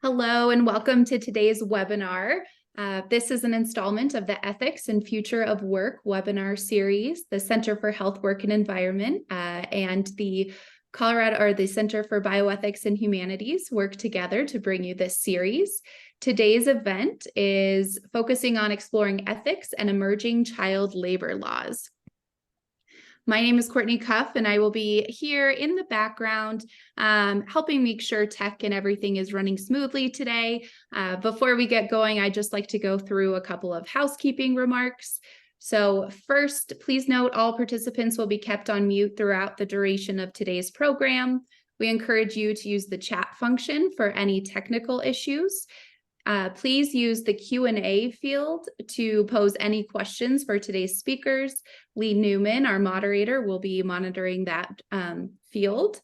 Hello and welcome to today's webinar. This is an installment of the Ethics and Future of Work webinar series. The Center for Health, Work, and Environment and the Center for Bioethics and Humanities work together to bring you this series. Today's event is focusing on exploring ethics and emerging child labor laws. My name is Courtney Cuff, and I will be here in the background helping make sure tech and everything is running smoothly today. Before we get going, I'd just like to go through a couple of housekeeping remarks. So first, please note all participants will be kept on mute throughout the duration of today's program. We encourage you to use the chat function for any technical issues. Please use the Q&A field to pose any questions for today's speakers. Lee Newman, our moderator, will be monitoring that field.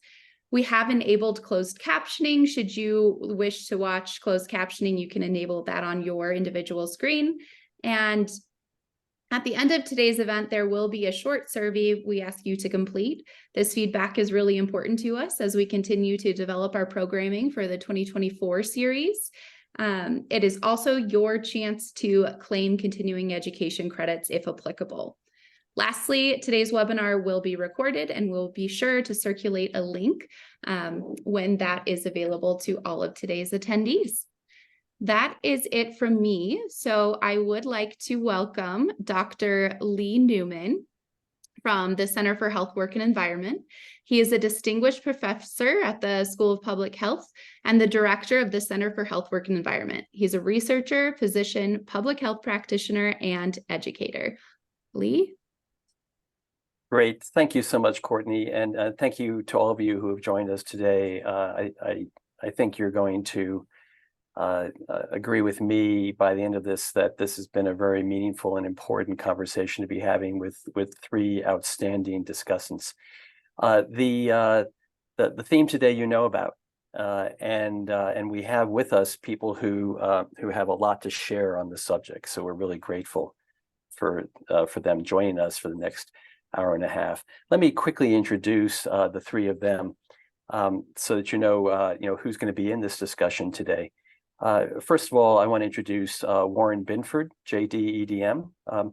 We have enabled closed captioning. Should you wish to watch closed captioning, you can enable that on your individual screen. And at the end of today's event, there will be a short survey we ask you to complete. This feedback is really important to us as we continue to develop our programming for the 2024 series. It is also your chance to claim continuing education credits if applicable. Lastly, today's webinar will be recorded and we'll be sure to circulate a link when that is available to all of today's attendees. That is it from me. So I would like to welcome Dr. Lee Newman from the Center for Health, Work, and Environment. He is a distinguished professor at the School of Public Health and the director of the Center for Health, Work, and Environment. He's a researcher, physician, public health practitioner, and educator. Lee? Great. Thank you so much, Courtney. And thank you to all of you who have joined us today. I think you're going to agree with me by the end of this that this has been a very meaningful and important conversation to be having with three outstanding discussants. The theme today you know about, and we have with us people who have a lot to share on the subject. So we're really grateful for them joining us for the next hour and a half. Let me quickly introduce the three of them so that you know who's going to be in this discussion today. First of all, I want to introduce Warren Binford, JD, EDM.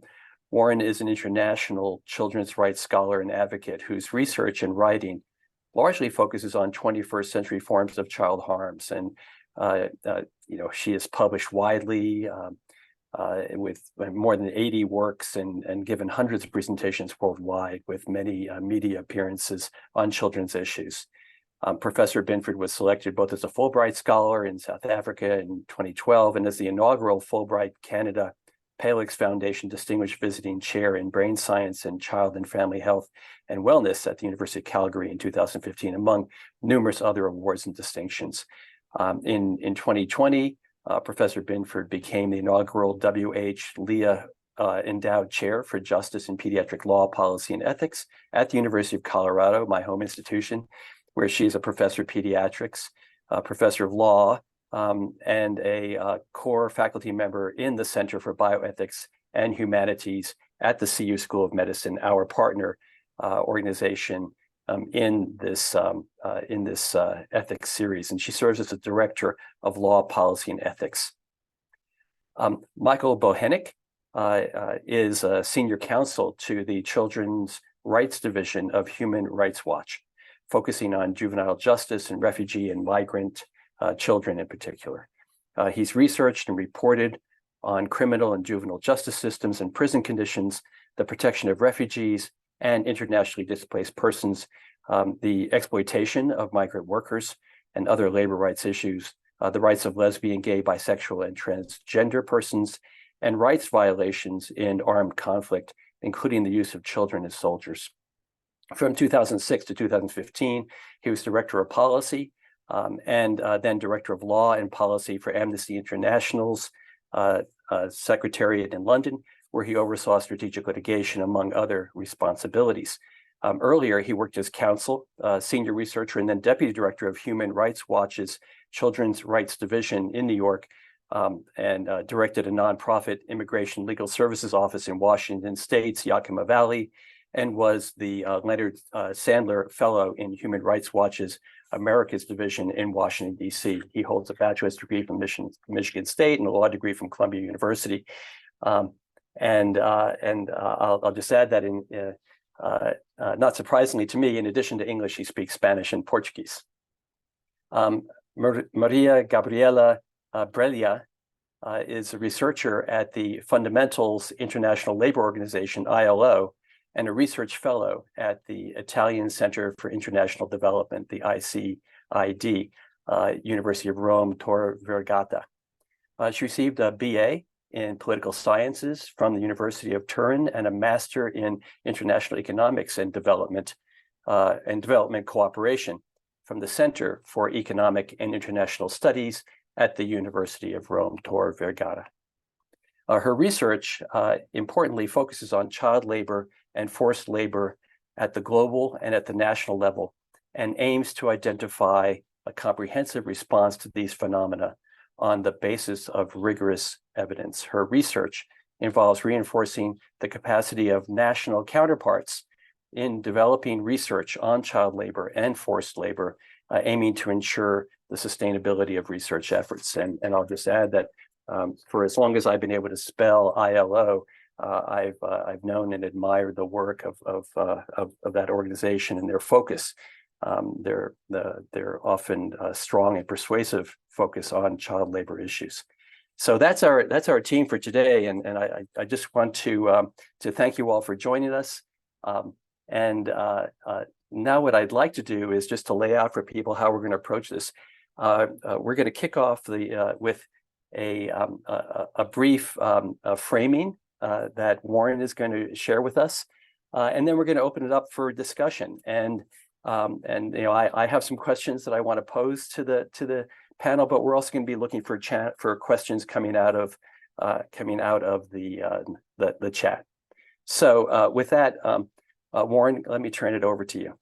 Warren is an international children's rights scholar and advocate whose research and writing largely focuses on 21st century forms of child harms. And, she has published widely with more than 80 works and given hundreds of presentations worldwide with many media appearances on children's issues. Professor Binford was selected both as a Fulbright Scholar in South Africa in 2012 and as the inaugural Fulbright Canada Palix Foundation Distinguished Visiting Chair in Brain Science and Child and Family Health and Wellness at the University of Calgary in 2015, among numerous other awards and distinctions. In 2020, Professor Binford became the inaugural W.H. Leah Endowed Chair for Justice in Pediatric Law, Policy, and Ethics at the University of Colorado, my home institution, where she is a professor of pediatrics, professor of law, and a core faculty member in the Center for Bioethics and Humanities at the CU School of Medicine, our partner organization in this ethics series. And she serves as the director of law, policy, and ethics. Michael Bohenik is a senior counsel to the Children's Rights Division of Human Rights Watch, focusing on juvenile justice and refugee and migrant children in particular. He's researched and reported on criminal and juvenile justice systems and prison conditions, the protection of refugees and internationally displaced persons, the exploitation of migrant workers and other labor rights issues, the rights of lesbian, gay, bisexual, and transgender persons, and rights violations in armed conflict, including the use of children as soldiers. From 2006 to 2015, he was director of policy and then director of law and policy for Amnesty International's secretariat in London, where he oversaw strategic litigation, among other responsibilities. Earlier, he worked as counsel, senior researcher, and then deputy director of Human Rights Watch's Children's Rights Division in New York, and directed a nonprofit immigration legal services office in Washington State's Yakima Valley, and was the Leonard Sandler Fellow in Human Rights Watch's Americas Division in Washington, D.C. He holds a bachelor's degree from Michigan State and a law degree from Columbia University. I'll just add that not surprisingly to me, in addition to English, he speaks Spanish and Portuguese. Maria Gabriela Breglia is a researcher at the Fundamentals International Labor Organization, ILO, and a research fellow at the Italian Center for International Development, the ICID, University of Rome, Tor Vergata. She received a BA in political sciences from the University of Turin and a master in international economics and development cooperation from the Center for Economic and International Studies at the University of Rome, Tor Vergata. Her research importantly focuses on child labor and forced labor at the global and at the national level, and aims to identify a comprehensive response to these phenomena on the basis of rigorous evidence. Her research involves reinforcing the capacity of national counterparts in developing research on child labor and forced labor, aiming to ensure the sustainability of research efforts. And I'll just add that for as long as I've been able to spell ILO, I've known and admired the work of that organization and their focus. Their often strong and persuasive focus on child labor issues. So that's our team for today, and I just want to thank you all for joining us. Now what I'd like to do is just to lay out for people how we're going to approach this. We're going to kick off with a brief framing that Warren is going to share with us, and then we're going to open it up for discussion. And I have some questions that I want to pose to the panel, but we're also going to be looking for questions coming out of the chat. So with that, Warren, let me turn it over to you.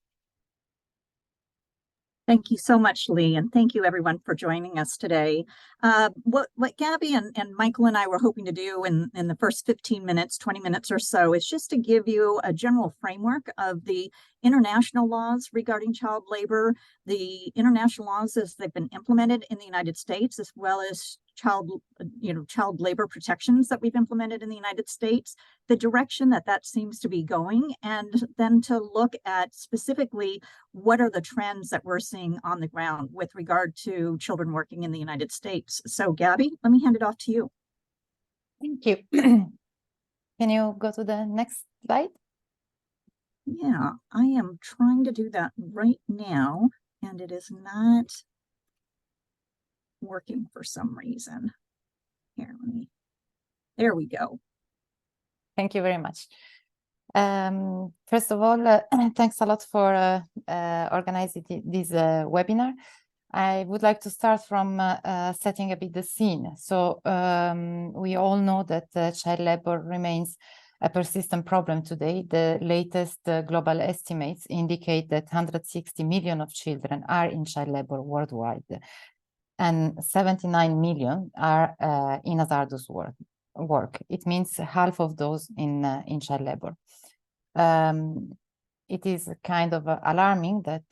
Thank you so much, Lee, and thank you everyone for joining us today. What Gabby and Michael and I were hoping to do in the first 15 minutes, 20 minutes or so is just to give you a general framework of the international laws regarding child labor, the international laws as they've been implemented in the United States, as well as child labor protections that we've implemented in the United States, the direction that seems to be going, and then to look at specifically what are the trends that we're seeing on the ground with regard to children working in the United States. So Gabby, let me hand it off to you. Thank you. Can you go to the next slide? Yeah, I am trying to do that right now, and it is not working for some reason. Here, there we go. Thank you very much. First of all, thanks a lot for organizing this webinar. I would like to start from setting a bit the scene. So we all know that child labor remains a persistent problem today. The latest global estimates indicate that 160 million of children are in child labor worldwide, and 79 million are in hazardous work. It means half of those in child labor. It is kind of alarming that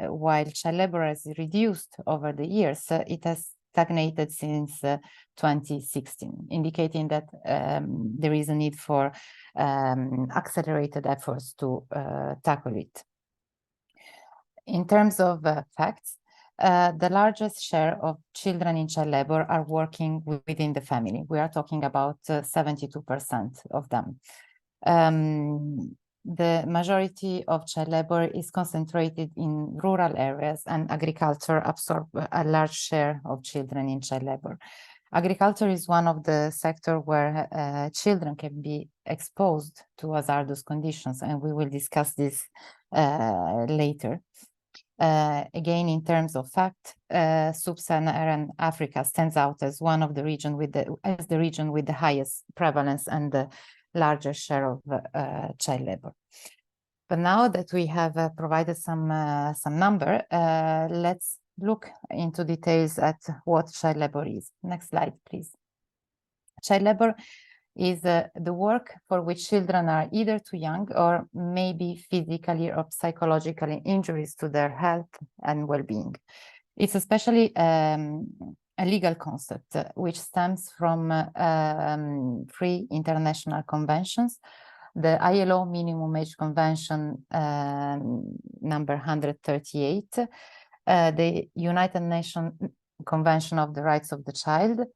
while child labor has reduced over the years, it has stagnated since 2016, indicating that there is a need for accelerated efforts to tackle it. In terms of facts, the largest share of children in child labor are working within the family. We are talking about 72% of them. The majority of child labor is concentrated in rural areas, and agriculture absorbs a large share of children in child labor. Agriculture is one of the sectors where children can be exposed to hazardous conditions, and we will discuss this later. Again, in terms of fact, Sub-Saharan Africa stands out as one of the region with the highest prevalence and the largest share of child labor. But now that we have provided some number, let's look into details at what child labor is. Next slide, please. Child labor is the work for which children are either too young or maybe physically or psychologically injuries to their health and well-being. It's especially a legal concept which stems from 3 international conventions: the ILO Minimum Age Convention number 138, the United Nations Convention of the Rights of the Child,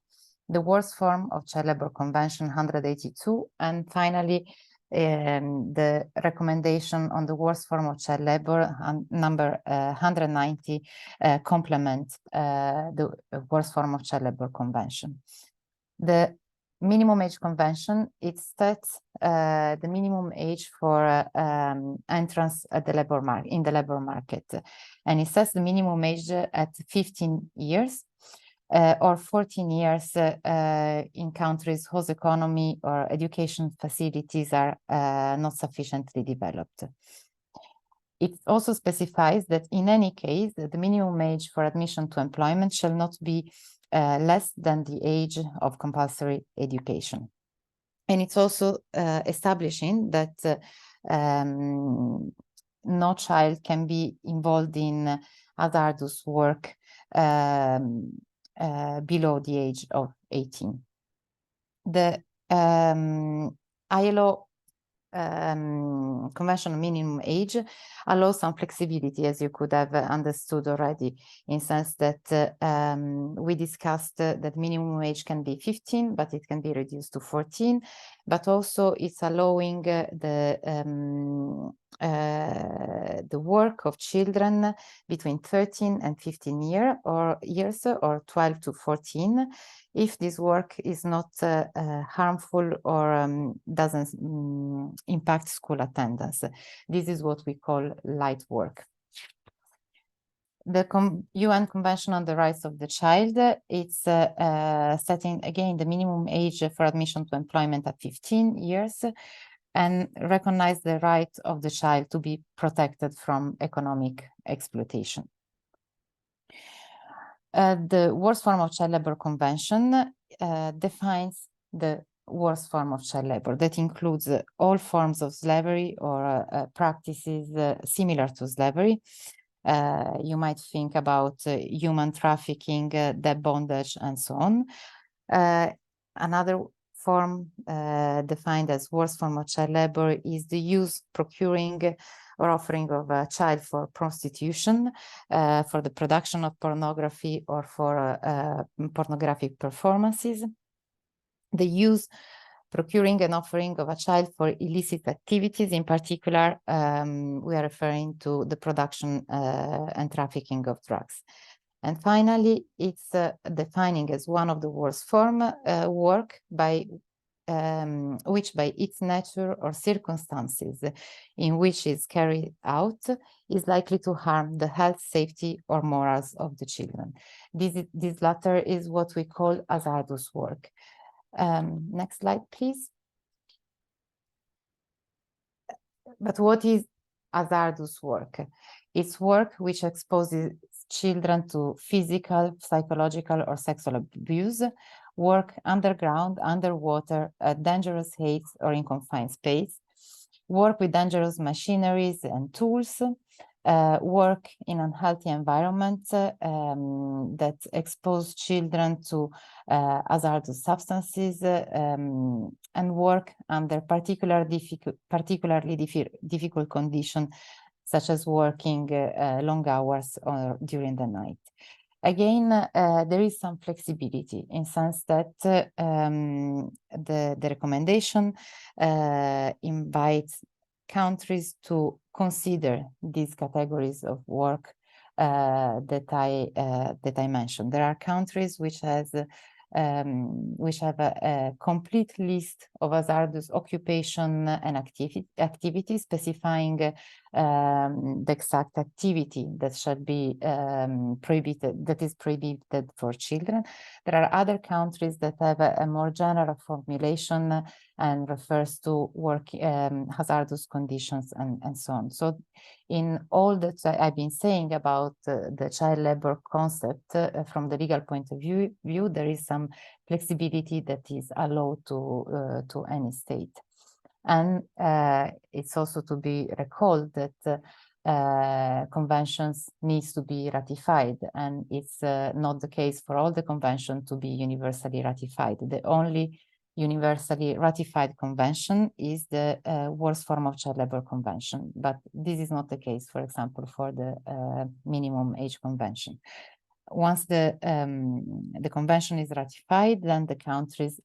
the Worst Form of Child Labor Convention 182, and finally the recommendation on the worst form of child labor number 190 complement the worst form of child labor convention. The minimum age convention, it sets the minimum age for entrance at the labor market, in the labor market, and it sets the minimum age at 15 years. Or 14 years in countries whose economy or education facilities are not sufficiently developed. It also specifies that in any case, the minimum age for admission to employment shall not be less than the age of compulsory education. And it's also establishing that no child can be involved in hazardous work below the age of 18. The ILO Convention on Minimum Age allows some flexibility, as you could have understood already, in sense that we discussed that minimum age can be 15, but it can be reduced to 14, but also it's allowing the work of children between 13 and 15 years or 12 to 14, if this work is not harmful or doesn't impact school attendance. This is what we call light work. The UN Convention on the Rights of the Child, it's setting again the minimum age for admission to employment at 15 years and recognize the right of the child to be protected from economic exploitation. The worst form of child labor convention defines the worst form of child labor. That includes all forms of slavery or practices similar to slavery. You might think about human trafficking, debt bondage, and so on. Another form defined as worst form of child labor is the use, procuring, or offering of a child for prostitution, for the production of pornography or for pornographic performances. The use, procuring, and offering of a child for illicit activities. In particular, we are referring to the production and trafficking of drugs. And finally, it's defining as one of the worst form work by which by its nature or circumstances in which it's carried out is likely to harm the health, safety, or morals of the children. This latter is what we call hazardous work. Next slide, please. But what is hazardous work? It's work which exposes children to physical, psychological, or sexual abuse, work underground, underwater, at dangerous heights or in confined space, work with dangerous machineries and tools, work in unhealthy environments that expose children to hazardous substances, and work under particularly difficult conditions, such as working long hours or during the night. Again, there is some flexibility in sense that the recommendation invites countries to consider these categories of work that I mentioned. There are countries which have a complete list of hazardous occupation and activities, specifying the exact activity that shall be prohibited, that is prohibited for children. There are other countries that have a more general formulation and refers to work hazardous conditions and so on. So in all that I've been saying about the child labor concept, from the legal point of view, there is some flexibility that is allowed to any state. And it's also to be recalled that conventions needs to be ratified, and it's not the case for all the conventions to be universally ratified. The only universally ratified convention is the worst form of child labor convention, but this is not the case, for example, for the minimum age convention. Once the convention is ratified, then the countries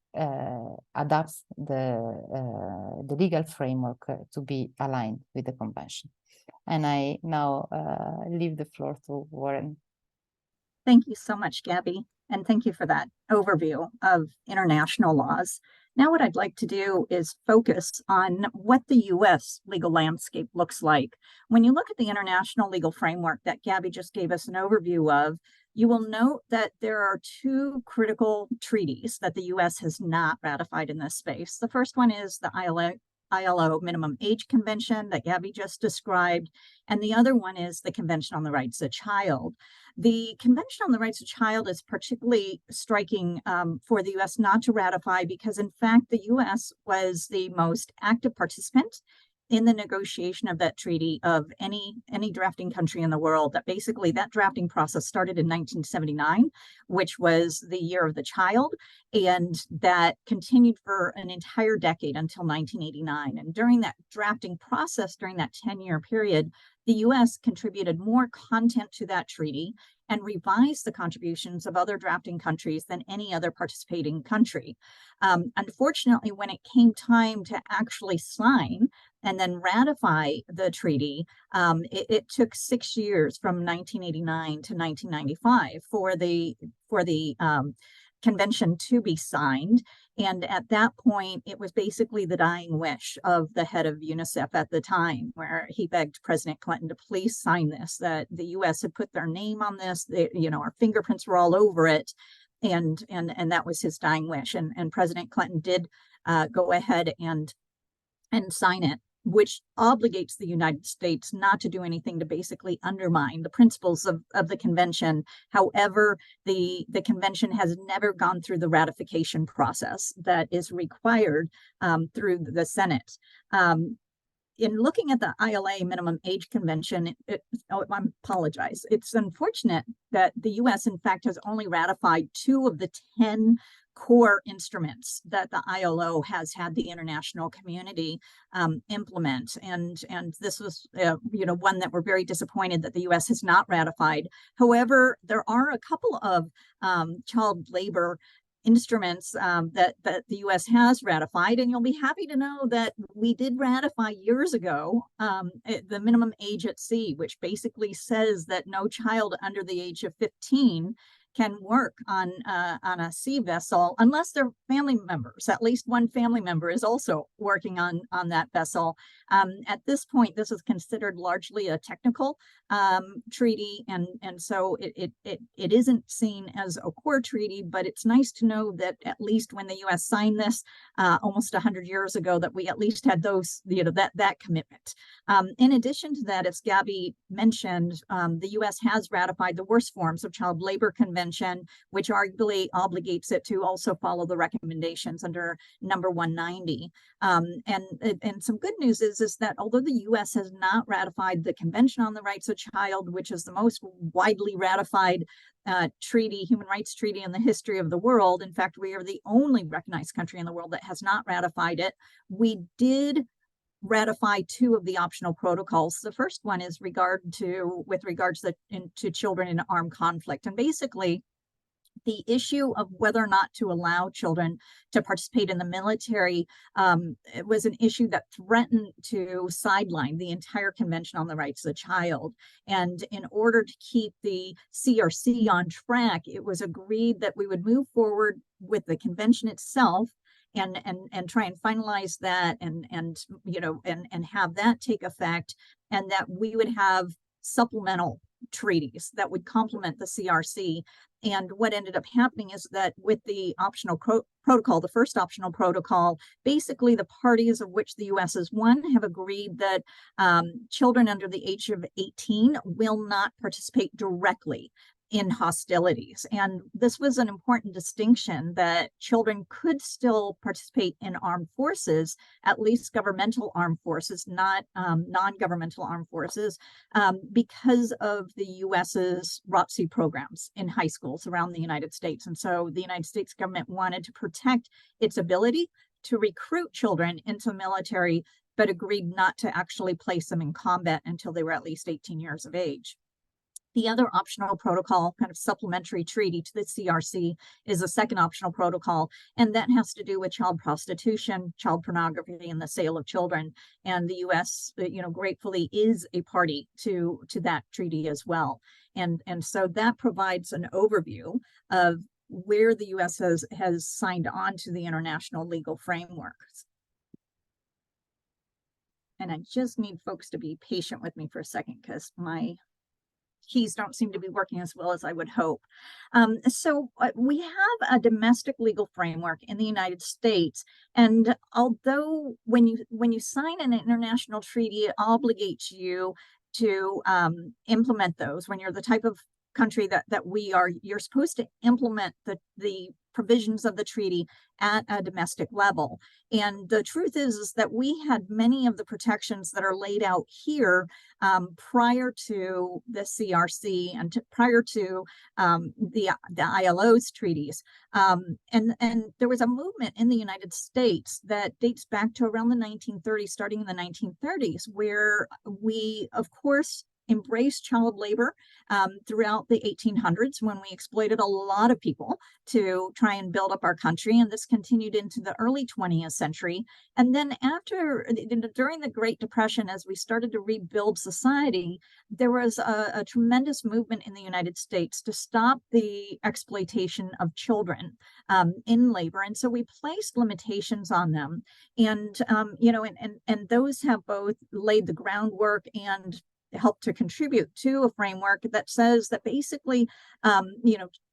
adopts the legal framework to be aligned with the convention. And I now leave the floor to Warren. Thank you so much, Gabby, and thank you for that overview of international laws. Now what I'd like to do is focus on what the U.S. legal landscape looks like. When you look at the international legal framework that Gabby just gave us an overview of, you will note that there are two critical treaties that the U.S. has not ratified in this space. The first one is the ILO Minimum Age Convention that Gabby just described, and the other one is the Convention on the Rights of the Child. The Convention on the Rights of the Child is particularly striking for the U.S. not to ratify because, in fact, the U.S. was the most active participant in the negotiation of that treaty of any drafting country in the world. That basically that drafting process started in 1979, which was the year of the child, and that continued for an entire decade until 1989. And during that drafting process, during that 10-year period, the U.S. contributed more content to that treaty and revised the contributions of other drafting countries than any other participating country. Unfortunately, when it came time to actually sign and then ratify the treaty, it took 6 years from 1989 to 1995 for the convention to be signed. And at that point, it was basically the dying wish of the head of UNICEF at the time, where he begged President Clinton to please sign this, that the US had put their name on this, they, our fingerprints were all over it. And that was his dying wish. And President Clinton did go ahead and sign it, which obligates the United States not to do anything to basically undermine the principles of the convention. However, the convention has never gone through the ratification process that is required through the Senate. In looking at the ILA Minimum Age Convention, I apologize. It's unfortunate that the U.S., in fact, has only ratified 2 of the 10 core instruments that the ILO has had the international community implement. And this was, one that we're very disappointed that the U.S. has not ratified. However, there are a couple of child labor instruments that the U.S. has ratified, and you'll be happy to know that we did ratify years ago the minimum age at sea, which basically says that no child under the age of 15 can work on a sea vessel unless they're family members. At least one family member is also working on that vessel. At this point, this is considered largely a technical treaty, and so it isn't seen as a core treaty. But it's nice to know that at least when the U.S. signed this almost 100 years ago, that we at least had those, that commitment. In addition to that, as Gabby mentioned, the U.S. has ratified the worst forms of child labor convention, which arguably obligates it to also follow the recommendations under number 190. And some good news is that although the U.S. has not ratified the Convention on the Rights of Child, which is the most widely ratified human rights treaty in the history of the world, in fact, we are the only recognized country in the world that has not ratified it, we did ratify 2 of the optional protocols. The first one is with regards to children in armed conflict. And basically, the issue of whether or not to allow children to participate in the military it was an issue that threatened to sideline the entire Convention on the Rights of the Child. And in order to keep the CRC on track, it was agreed that we would move forward with the convention itself and try and finalize that and you know and have that take effect, and that we would have supplemental treaties that would complement the CRC. And what ended up happening is that with the optional protocol, the first optional protocol, basically the parties of which the U.S. is one have agreed that children under the age of 18 will not participate directly in hostilities. And this was an important distinction, that children could still participate in armed forces, at least governmental armed forces, not non-governmental armed forces, because of the US's ROTC programs in high schools around the United States. And so the United States government wanted to protect its ability to recruit children into the military, but agreed not to actually place them in combat until they were at least 18 years of age. The other optional protocol, kind of supplementary treaty to the CRC, is a second optional protocol, and that has to do with child prostitution, child pornography, and the sale of children. And the U.S., gratefully is a party to that treaty as well. And so that provides an overview of where the U.S. has signed on to the international legal frameworks. And I just need folks to be patient with me for a second, because my keys don't seem to be working as well as I would hope. So we have a domestic legal framework in the United States, and although when you sign an international treaty, it obligates you to implement those. When you're the type of country that we are, you're supposed to implement the provisions of the treaty at a domestic level. And the truth is that we had many of the protections that are laid out here prior to the CRC and prior to the ILO's treaties. And there was a movement in the United States that dates back to around the 1930s, starting in the 1930s, where we, of course, embraced child labor throughout the 1800s, when we exploited a lot of people to try and build up our country. And this continued into the early 20th century. And then during the Great Depression, as we started to rebuild society, there was a tremendous movement in the United States to stop the exploitation of children in labor. And so we placed limitations on them. And, and those have both laid the groundwork and help to contribute to a framework that says that basically,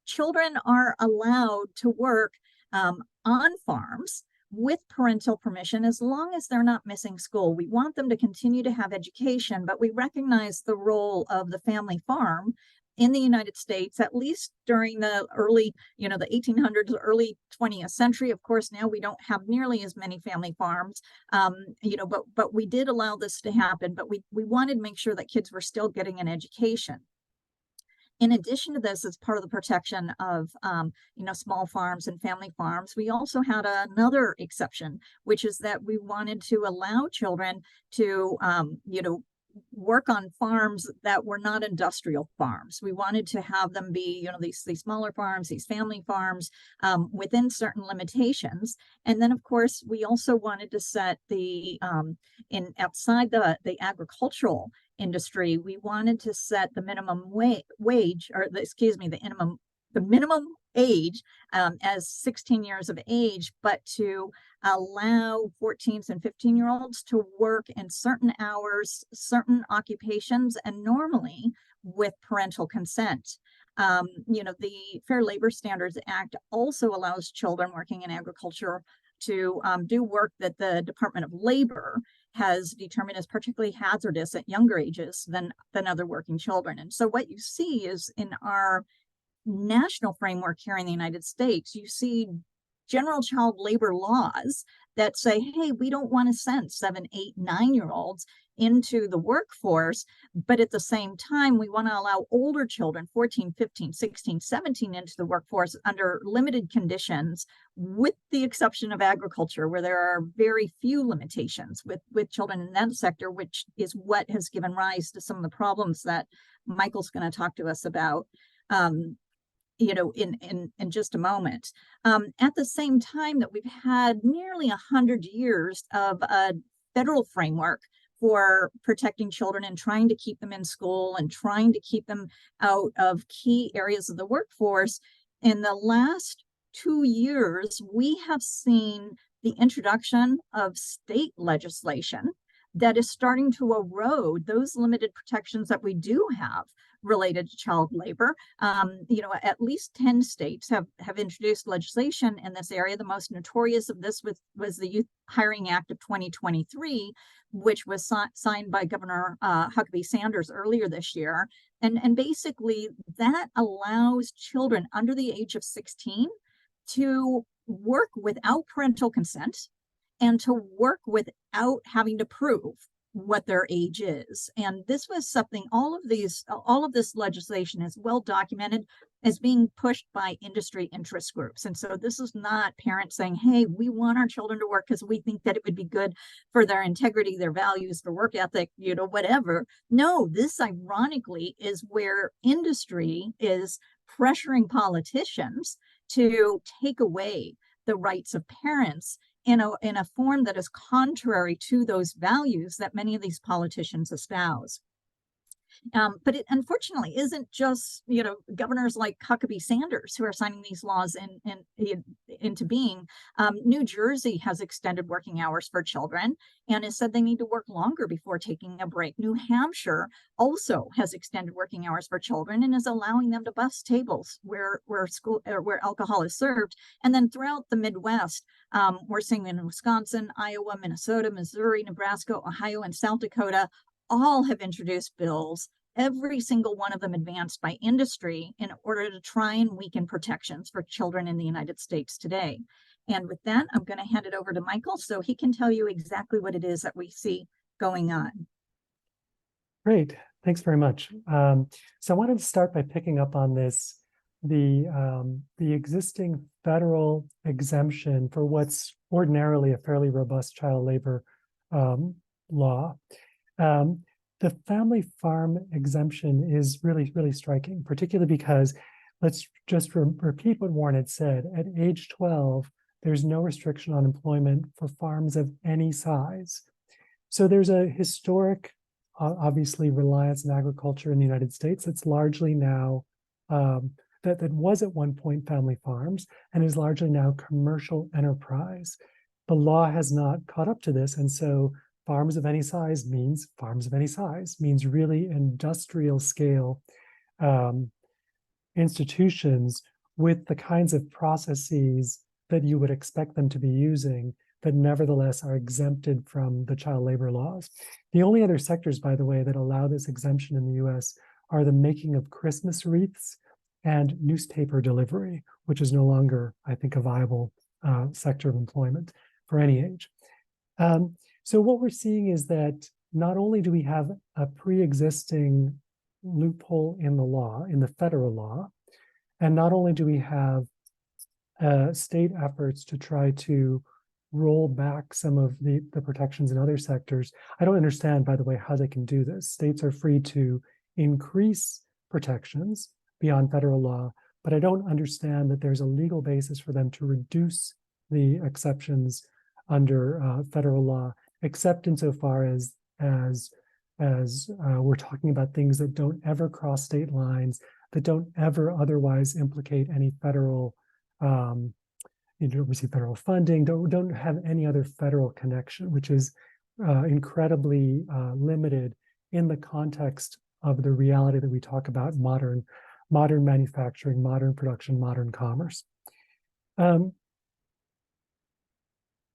children are allowed to work on farms with parental permission, as long as they're not missing school. We want them to continue to have education, but we recognize the role of the family farm in the United States, at least during the early, the 1800s, early 20th century. Of course, now we don't have nearly as many family farms, but we did allow this to happen. But we wanted to make sure that kids were still getting an education. In addition to this, as part of the protection of, small farms and family farms, we also had another exception, which is that we wanted to allow children to, work on farms that were not industrial farms. We wanted to have them be, these smaller farms, these family farms, within certain limitations. And then, of course, we also wanted to set outside the agricultural industry, we wanted to set the minimum wage, or the minimum age as 16 years of age, but to allow 14s and 15-year-olds to work in certain hours, certain occupations, and normally with parental consent. The Fair Labor Standards Act also allows children working in agriculture to do work that the Department of Labor has determined as particularly hazardous at younger ages than other working children. And so what you see is, in our national framework here in the United States, you see general child labor laws that say, hey, we don't want to send 7, 8, 9-year-olds into the workforce, but at the same time, we want to allow older children, 14, 15, 16, 17, into the workforce under limited conditions, with the exception of agriculture, where there are very few limitations with children in that sector, which is what has given rise to some of the problems that Michael's going to talk to us about in just a moment. At the same time that we've had nearly 100 years of a federal framework for protecting children and trying to keep them in school and trying to keep them out of key areas of the workforce, in the last 2 years, we have seen the introduction of state legislation that is starting to erode those limited protections that we do have related to child labor. At least 10 states have introduced legislation in this area. The most notorious of this was the Youth Hiring Act of 2023, which was signed by Governor Huckabee Sanders earlier this year. And basically that allows children under the age of 16 to work without parental consent and to work without having to prove what their age is. And this was something, all of this legislation is well documented as being pushed by industry interest groups. And so this is not parents saying, hey, we want our children to work because we think that it would be good for their integrity, their values, their work ethic, whatever. No, this ironically is where industry is pressuring politicians to take away the rights of parents in a form that is contrary to those values that many of these politicians espouse. But it unfortunately isn't just governors like Huckabee Sanders who are signing these laws into being. New Jersey has extended working hours for children and has said they need to work longer before taking a break. New Hampshire also has extended working hours for children and is allowing them to bus tables where alcohol is served. And then throughout the Midwest, we're seeing in Wisconsin, Iowa, Minnesota, Missouri, Nebraska, Ohio, and South Dakota all have introduced bills, every single one of them advanced by industry in order to try and weaken protections for children in the United States today. And with that, I'm going to hand it over to Michael so he can tell you exactly what it is that we see going on. Great, thanks very much. So I wanted to start by picking up on this, the existing federal exemption for what's ordinarily a fairly robust child labor law. The family farm exemption is really, really striking, particularly because let's just repeat what Warren had said. At age 12, there's no restriction on employment for farms of any size. So there's a historic, obviously, reliance on agriculture in the United States that's largely now, that was at one point family farms and is largely now commercial enterprise. The law has not caught up to this, and so farms of any size means really industrial scale institutions with the kinds of processes that you would expect them to be using, but nevertheless are exempted from the child labor laws. The only other sectors, by the way, that allow this exemption in the US are the making of Christmas wreaths and newspaper delivery, which is no longer, I think, a viable sector of employment for any age. So what we're seeing is that not only do we have a pre-existing loophole in the law, in the federal law, and not only do we have state efforts to try to roll back some of the protections in other sectors. I don't understand, by the way, how they can do this. States are free to increase protections beyond federal law, but I don't understand that there's a legal basis for them to reduce the exceptions under federal law, except insofar as we're talking about things that don't ever cross state lines, that don't ever otherwise implicate any federal, receive federal funding, don't have any other federal connection, which is incredibly limited in the context of the reality that we talk about modern manufacturing, modern production, modern commerce.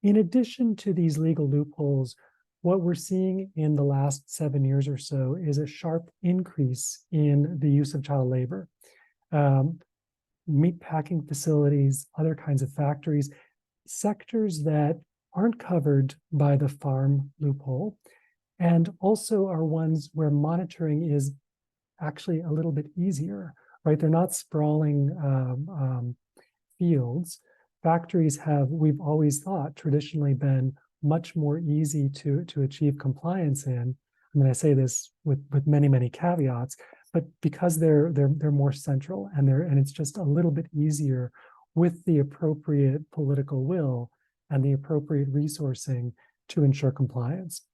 In addition to these legal loopholes, what we're seeing in the last 7 years or so is a sharp increase in the use of child labor. Meat packing facilities, other kinds of factories, sectors that aren't covered by the farm loophole, and also are ones where monitoring is actually a little bit easier, right? They're not sprawling fields. Factories have, we've always thought, traditionally been much more easy to achieve compliance in. I mean, I say this with many, many caveats, but because they're more central and it's just a little bit easier with the appropriate political will and the appropriate resourcing to ensure compliance.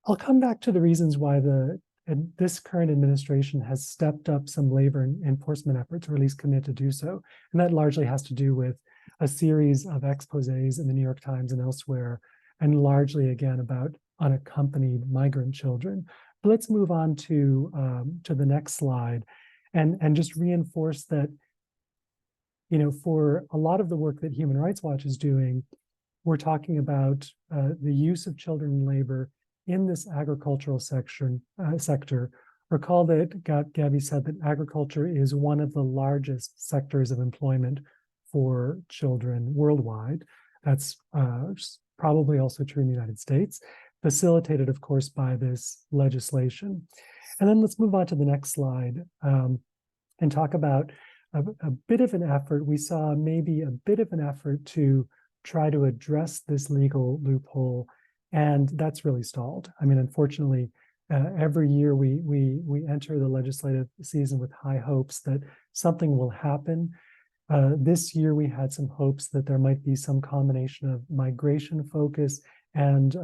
I'll come back to the reasons why this current administration has stepped up some labor enforcement efforts, or at least committed to do so. And that largely has to do with a series of exposés in the New York Times and elsewhere, and largely again about unaccompanied migrant children. But let's move on to the next slide, and just reinforce that, for a lot of the work that Human Rights Watch is doing, we're talking about the use of children in labor in this agricultural sector. Recall that Gabby said that agriculture is one of the largest sectors of employment for children worldwide. That's probably also true in the United States, facilitated, of course, by this legislation. And then let's move on to the next slide and talk about a bit of an effort. We saw maybe a bit of an effort to try to address this legal loophole, and that's really stalled. I mean, unfortunately, every year we enter the legislative season with high hopes that something will happen. This year we had some hopes that there might be some combination of migration focus and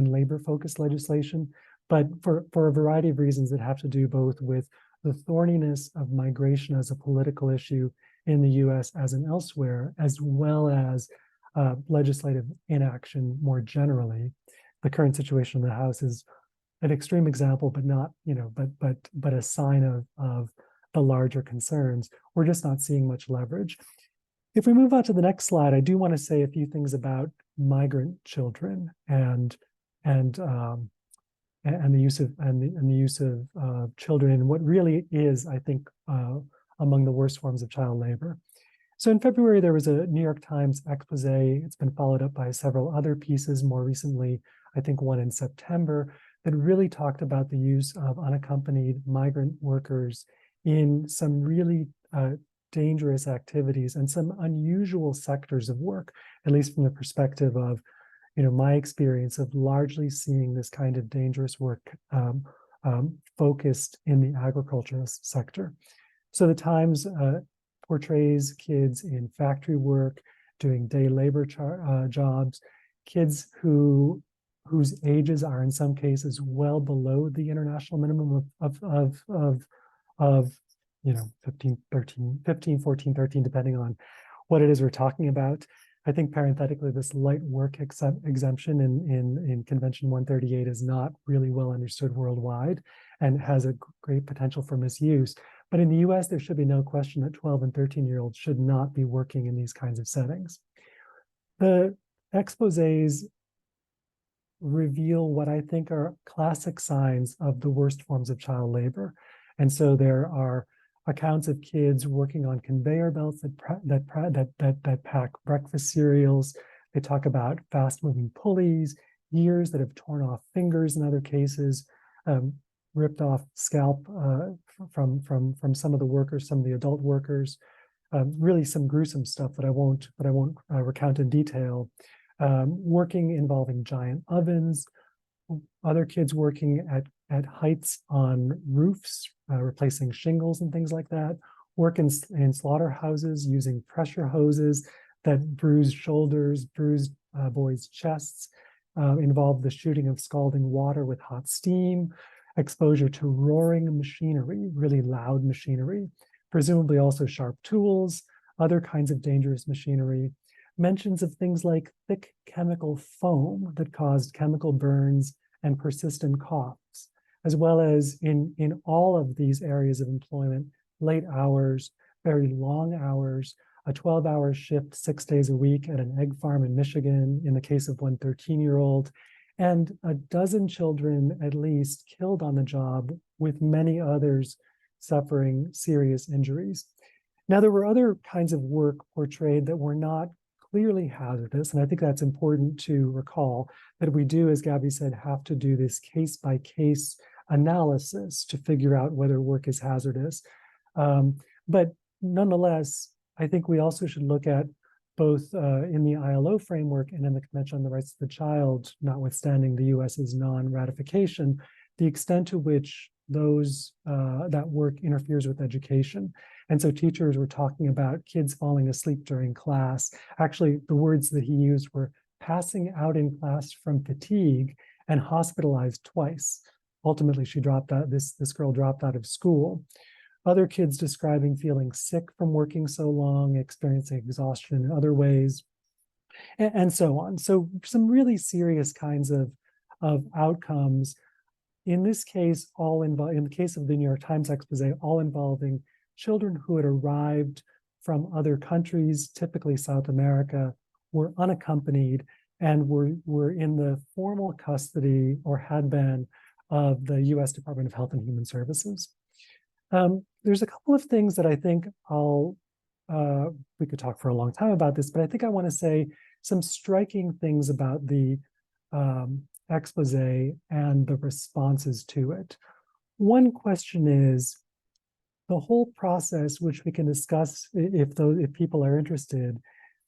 labor focused legislation, but for a variety of reasons that have to do both with the thorniness of migration as a political issue in the US as and elsewhere, as well as legislative inaction more generally. The current situation in the House is an extreme example, but not, but a sign of the larger concerns. We're just not seeing much leverage. If we move on to the next slide, I do want to say a few things about migrant children and the use of children, and what really is, I think, among the worst forms of child labor. So in February, there was a New York Times expose. It's been followed up by several other pieces more recently, I think one in September, that really talked about the use of unaccompanied migrant workers in some really dangerous activities and some unusual sectors of work, at least from the perspective of, my experience of largely seeing this kind of dangerous work focused in the agricultural sector. So the Times portrays kids in factory work, doing day labor jobs, kids whose ages are in some cases well below the international minimum of 15, 14, 13, depending on what it is we're talking about. I think parenthetically, this light work exemption in Convention 138 is not really well understood worldwide and has a great potential for misuse. But in the US, there should be no question that 12 and 13-year-olds should not be working in these kinds of settings. The exposés reveal what I think are classic signs of the worst forms of child labor. And so there are accounts of kids working on conveyor belts that pack breakfast cereals. They talk about fast-moving pulleys, ears that have torn off fingers in other cases, ripped off scalp from some of the workers, some of the adult workers. Really some gruesome stuff that I won't recount in detail. Working involving giant ovens, other kids working at heights on roofs, replacing shingles and things like that. Work in slaughterhouses using pressure hoses that bruise shoulders, bruise boys' chests, involve the shooting of scalding water with hot steam, exposure to roaring machinery, really loud machinery, presumably also sharp tools, other kinds of dangerous machinery. Mentions of things like thick chemical foam that caused chemical burns and persistent coughs, as well as in all of these areas of employment, late hours, very long hours, a 12-hour shift 6 days a week at an egg farm in Michigan, in the case of one 13-year-old, and a dozen children at least killed on the job, with many others suffering serious injuries. Now, there were other kinds of work portrayed that were not clearly hazardous, and I think that's important to recall, that we do, as Gabby said, have to do this case-by-case analysis to figure out whether work is hazardous. But nonetheless, I think we also should look at both in the ILO framework and in the Convention on the Rights of the Child, notwithstanding the US's non-ratification, the extent to which that work interferes with education. And so teachers were talking about kids falling asleep during class. Actually, the words that he used were passing out in class from fatigue and hospitalized twice. Ultimately, she dropped out. This girl dropped out of school. other kids describing feeling sick from working so long, experiencing exhaustion in other ways, and so on. So some really serious kinds of outcomes. In this case, in the case of the New York Times expose, all involving children who had arrived from other countries, typically South America, were unaccompanied and were in the formal custody or had been of the U.S. Department of Health and Human Services. There's a couple of things that I think we could talk for a long time about this, but I think I want to say some striking things about the expose and the responses to it. One question is the whole process, which we can discuss if people are interested,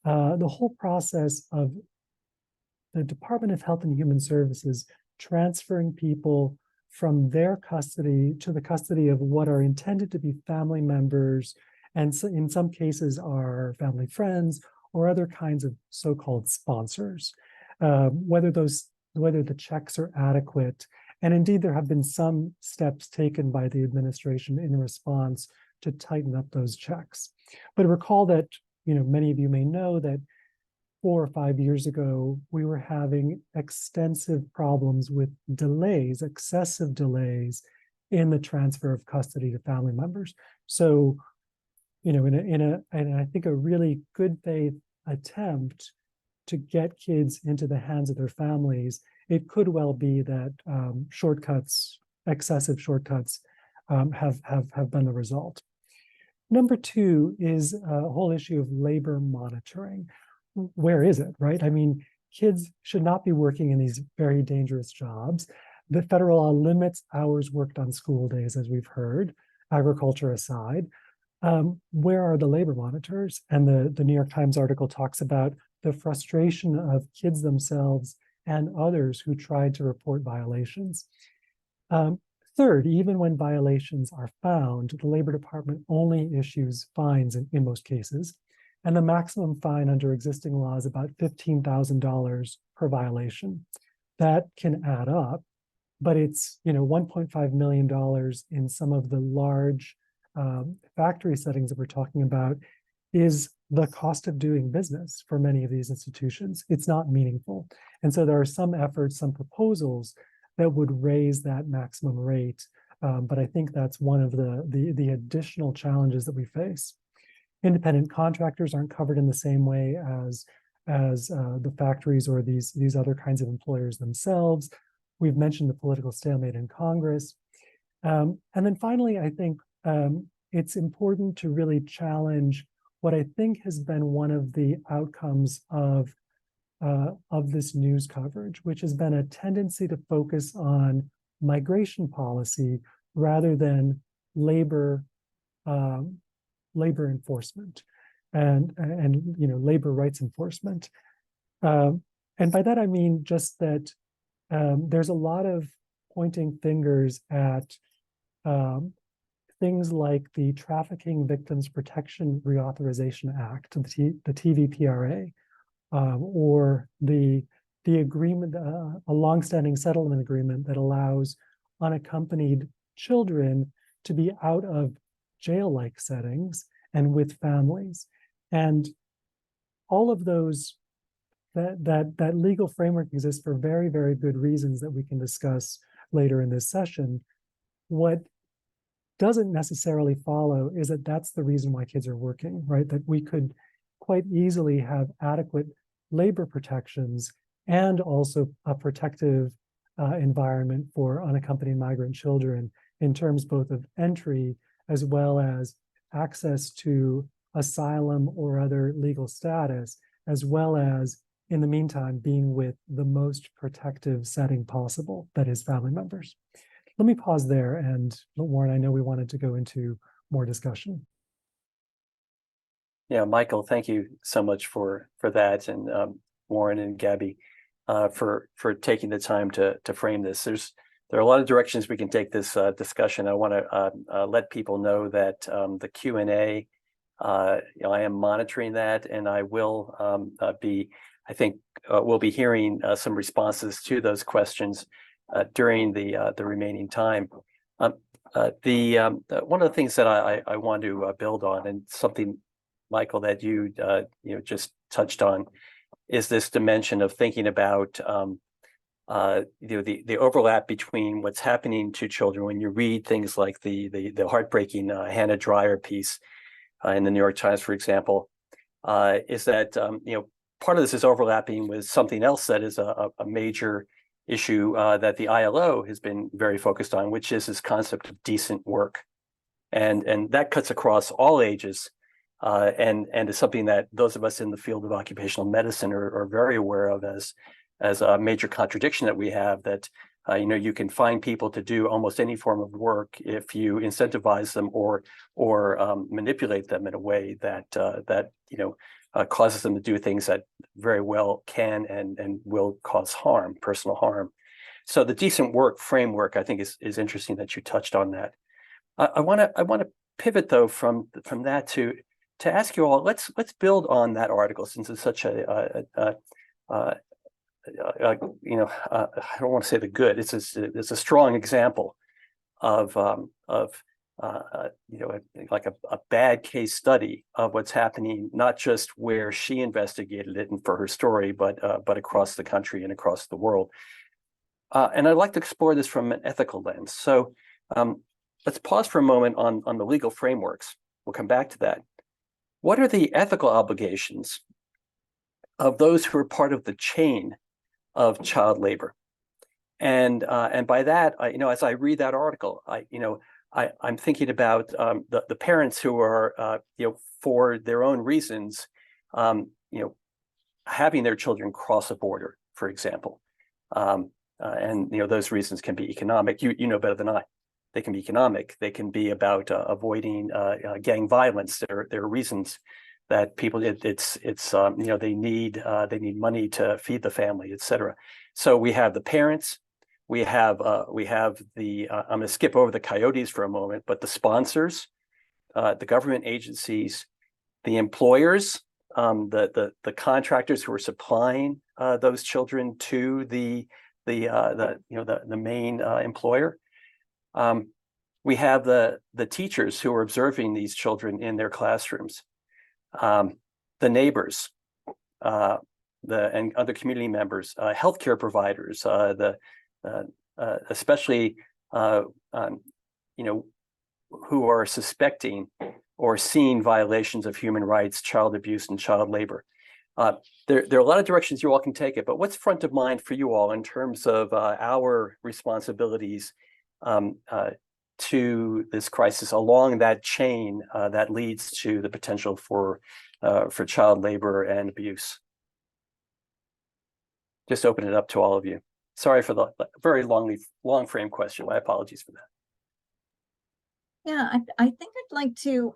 the whole process of the Department of Health and Human Services transferring people from their custody to the custody of what are intended to be family members, and so in some cases are family friends or other kinds of so-called sponsors, whether the checks are adequate. And indeed, there have been some steps taken by the administration in response to tighten up those checks. But recall that, many of you may know that 4 or 5 years ago, we were having extensive problems with delays, excessive delays in the transfer of custody to family members. So, in I think a really good faith attempt to get kids into the hands of their families, it could well be that excessive shortcuts have been the result. Number two is a whole issue of labor monitoring. Where is it, right? I mean, kids should not be working in these very dangerous jobs. The federal law limits hours worked on school days, as we've heard, agriculture aside. Where are the labor monitors? And the New York Times article talks about the frustration of kids themselves and others who tried to report violations. Third, even when violations are found, the Labor Department only issues fines in most cases. And the maximum fine under existing law is about $15,000 per violation. That can add up, but it's $1.5 million in some of the large factory settings that we're talking about is the cost of doing business for many of these institutions. It's not meaningful. And so there are some efforts, some proposals that would raise that maximum rate. But I think that's one of the additional challenges that we face. Independent contractors aren't covered in the same way as the factories or these other kinds of employers themselves. We've mentioned the political stalemate in Congress. And then finally, I think it's important to really challenge what I think has been one of the outcomes of this news coverage, which has been a tendency to focus on migration policy rather than labor enforcement and labor rights enforcement. And by that I mean just that there's a lot of pointing fingers at things like the Trafficking Victims Protection Reauthorization Act, the TVPRA, or the agreement, a longstanding settlement agreement that allows unaccompanied children to be out of jail-like settings and with families. And all of those, that legal framework exists for very, very good reasons that we can discuss later in this session. What doesn't necessarily follow is that that's the reason why kids are working, right? That we could quite easily have adequate labor protections and also a protective environment for unaccompanied migrant children in terms both of entry as well as access to asylum or other legal status, as well as, in the meantime, being with the most protective setting possible, that is family members. Let me pause there, and Warren, I know we wanted to go into more discussion. Yeah, Michael, thank you so much for that, and Warren and Gabby for taking the time to frame this. There are a lot of directions we can take this discussion. I want to let people know that the Q&A, I am monitoring that, and I will we'll be hearing some responses to those questions during the remaining time. One of the things that I want to build on, and something, Michael, that you just touched on, is this dimension of thinking about the overlap between what's happening to children when you read things like the heartbreaking Hannah Dreier piece in the New York Times, for example, is that part of this is overlapping with something else that is a major issue that the ILO has been very focused on, which is this concept of decent work, and that cuts across all ages, and is something that those of us in the field of occupational medicine are very aware of as a major contradiction that we have, that you can find people to do almost any form of work if you incentivize them or manipulate them in a way that causes them to do things that very well can and will cause harm, personal harm. So the decent work framework, I think, is interesting that you touched on that. I want to pivot though from that to ask you all. Let's build on that article, since it's such I don't want to say the good. It's a strong example of like a bad case study of what's happening, not just where she investigated it and for her story, but across the country and across the world. And I'd like to explore this from an ethical lens. So let's pause for a moment on the legal frameworks. We'll come back to that. What are the ethical obligations of those who are part of the chain of child labor? And by that, as I read that article, I'm thinking about the parents who are, for their own reasons, having their children cross a border, for example. And those reasons can be economic. You know better than I. They can be economic. They can be about avoiding gang violence. There are reasons that people they need money to feed the family, etc. So we have the parents. We have the I'm going to skip over the coyotes for a moment, but the sponsors, the government agencies, the employers, the contractors who are supplying those children to the main employer. We have the teachers who are observing these children in their classrooms, the neighbors, and other community members, healthcare providers, especially who are suspecting or seeing violations of human rights, child abuse, and child labor. There are a lot of directions you all can take it, but what's front of mind for you all in terms of our responsibilities to this crisis along that chain that leads to the potential for child labor and abuse? Just open it up to all of you. Sorry for the very long frame question. My apologies for that. Yeah, I think I'd like to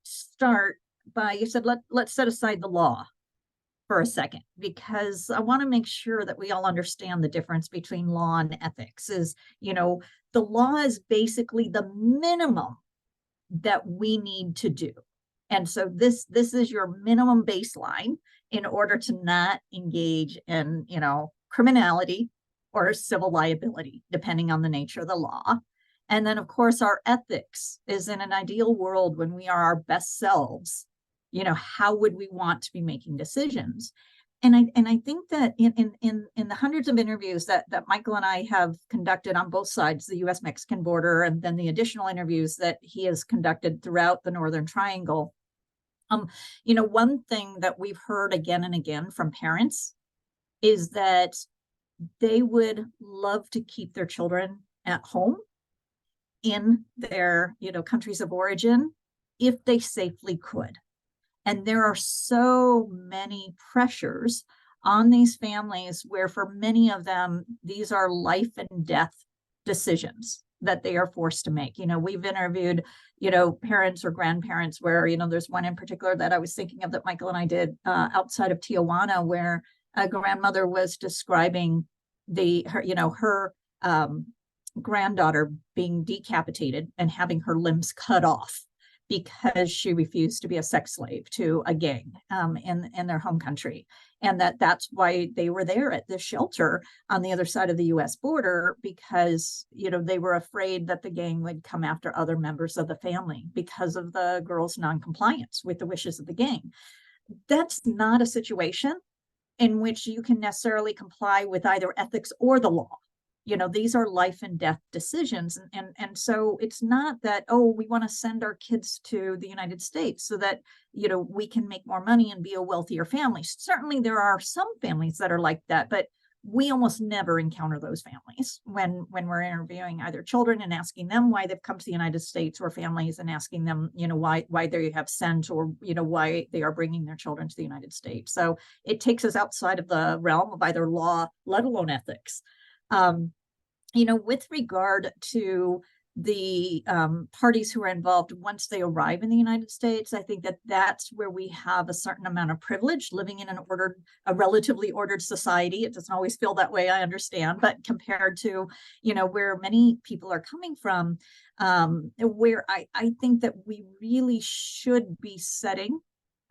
start by, you said let's set aside the law for a second, because I want to make sure that we all understand the difference between law and ethics. Is, the law is basically the minimum that we need to do. And so this is your minimum baseline in order to not engage in, criminality or civil liability, depending on the nature of the law. And then, of course, our ethics is, in an ideal world when we are our best selves, how would we want to be making decisions? And I think that in the hundreds of interviews that Michael and I have conducted on both sides, the US-Mexican border, and then the additional interviews that he has conducted throughout the Northern Triangle, one thing that we've heard again and again from parents is that they would love to keep their children at home in their, countries of origin if they safely could. And there are so many pressures on these families where, for many of them, these are life and death decisions that they are forced to make. We've interviewed, parents or grandparents where, there's one in particular that I was thinking of that Michael and I did outside of Tijuana, where a grandmother was describing her granddaughter being decapitated and having her limbs cut off because she refused to be a sex slave to a gang in their home country. And that's why they were there at this shelter on the other side of the US border, because, you know, they were afraid that the gang would come after other members of the family because of the girl's non-compliance with the wishes of the gang. That's not a situation in which you can necessarily comply with either ethics or the law. You know, these are life and death decisions. And so it's not that, oh, we want to send our kids to the United States so that, you know, we can make more money and be a wealthier family. Certainly there are some families that are like that, but we almost never encounter those families when we're interviewing either children and asking them why they've come to the United States, or families and asking them, you know, why they have sent, or, you know, why they are bringing their children to the United States. So it takes us outside of the realm of either law, let alone ethics. You know, with regard to the parties who are involved once they arrive in the United States, I think that that's where we have a certain amount of privilege living in a relatively ordered society. It doesn't always feel that way, I understand, but compared to, you know, where many people are coming from, where I think that we really should be setting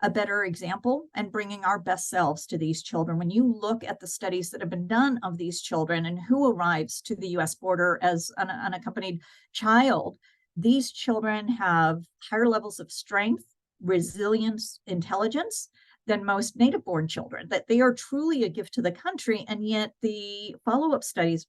a better example and bringing our best selves to these children. When you look at the studies that have been done of these children and who arrives to the US border as an unaccompanied child, these children have higher levels of strength, resilience, intelligence than most native-born children, that they are truly a gift to the country. And yet the follow-up studies,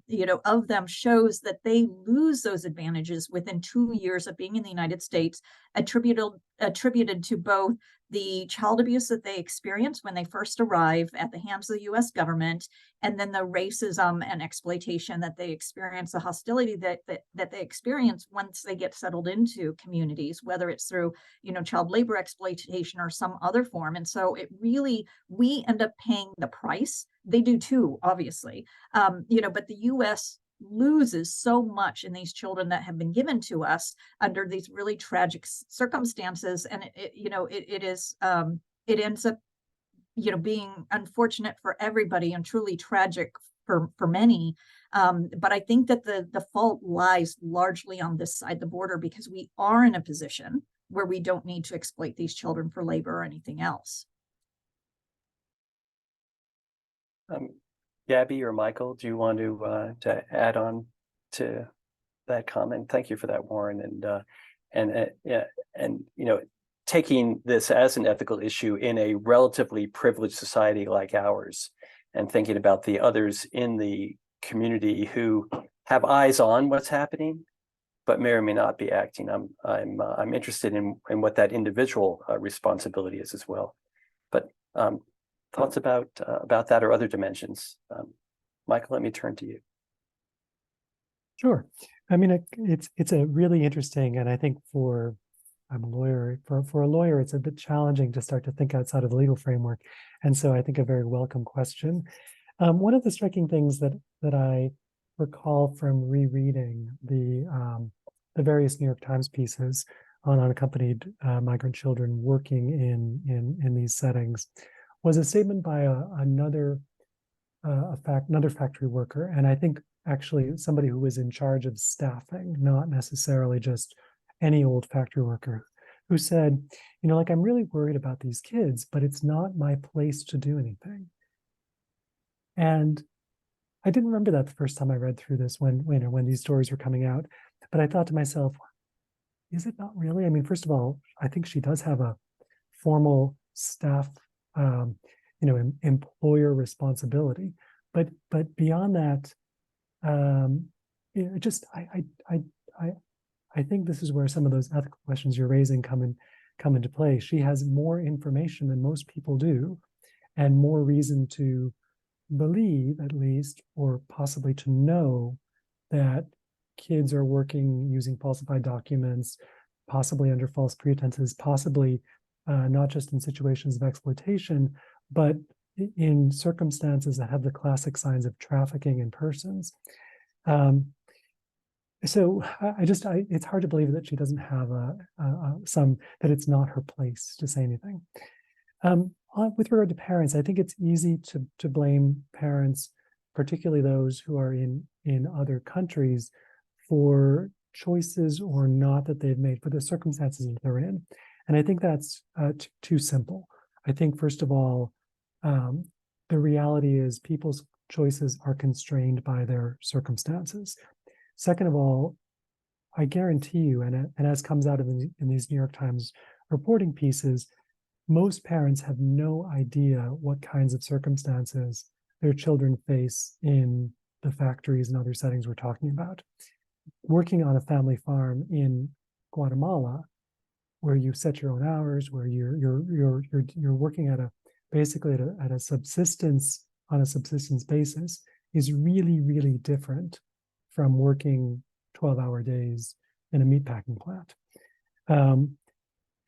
you know, of them shows that they lose those advantages within 2 years of being in the United States, attributed to both the child abuse that they experience when they first arrive at the hands of the US government, and then the racism and exploitation that they experience, the hostility that they experience once they get settled into communities, whether it's through, you know, child labor exploitation or some other form. And so it really, we end up paying the price. They do too, obviously, you know, but the US loses so much in these children that have been given to us under these really tragic circumstances. And it ends up, you know, being unfortunate for everybody and truly tragic for many. But I think that the fault lies largely on this side of the border, because we are in a position where we don't need to exploit these children for labor or anything else. Gabby or Michael, do you want to add on to that comment? Thank you for that, Warren. And you know, taking this as an ethical issue in a relatively privileged society like ours, and thinking about the others in the community who have eyes on what's happening, but may or may not be acting. I'm interested in what that individual responsibility is as well. But thoughts about that or other dimensions? Michael, let me turn to you. Sure. I mean, it's a really interesting, and I think I'm a lawyer. For a lawyer, it's a bit challenging to start to think outside of the legal framework, and so I think a very welcome question. One of the striking things that I recall from rereading the various New York Times pieces on unaccompanied migrant children working in these settings was a statement by another factory worker, and I think actually somebody who was in charge of staffing, not necessarily just any old factory worker, who said, you know, like, I'm really worried about these kids, but it's not my place to do anything. And I didn't remember that the first time I read through this when these stories were coming out, but I thought to myself, is it not really? I mean, first of all, I think she does have a formal staff employer responsibility, but beyond that, I think this is where some of those ethical questions you're raising come into play. She has more information than most people do, and more reason to believe, at least, or possibly to know, that kids are working using falsified documents, possibly under false pretenses, possibly not just in situations of exploitation, but in circumstances that have the classic signs of trafficking in persons. So it's hard to believe that she doesn't have that it's not her place to say anything. With regard to parents, I think it's easy to blame parents, particularly those who are in other countries, for choices or not that they've made for the circumstances that they're in. And I think that's too simple. I think, first of all, the reality is people's choices are constrained by their circumstances. Second of all, I guarantee you, and as comes out in these New York Times reporting pieces, most parents have no idea what kinds of circumstances their children face in the factories and other settings we're talking about. Working on a family farm in Guatemala, where you set your own hours, where you're working at a subsistence on a subsistence basis, is really, really different from working 12-hour days in a meatpacking plant.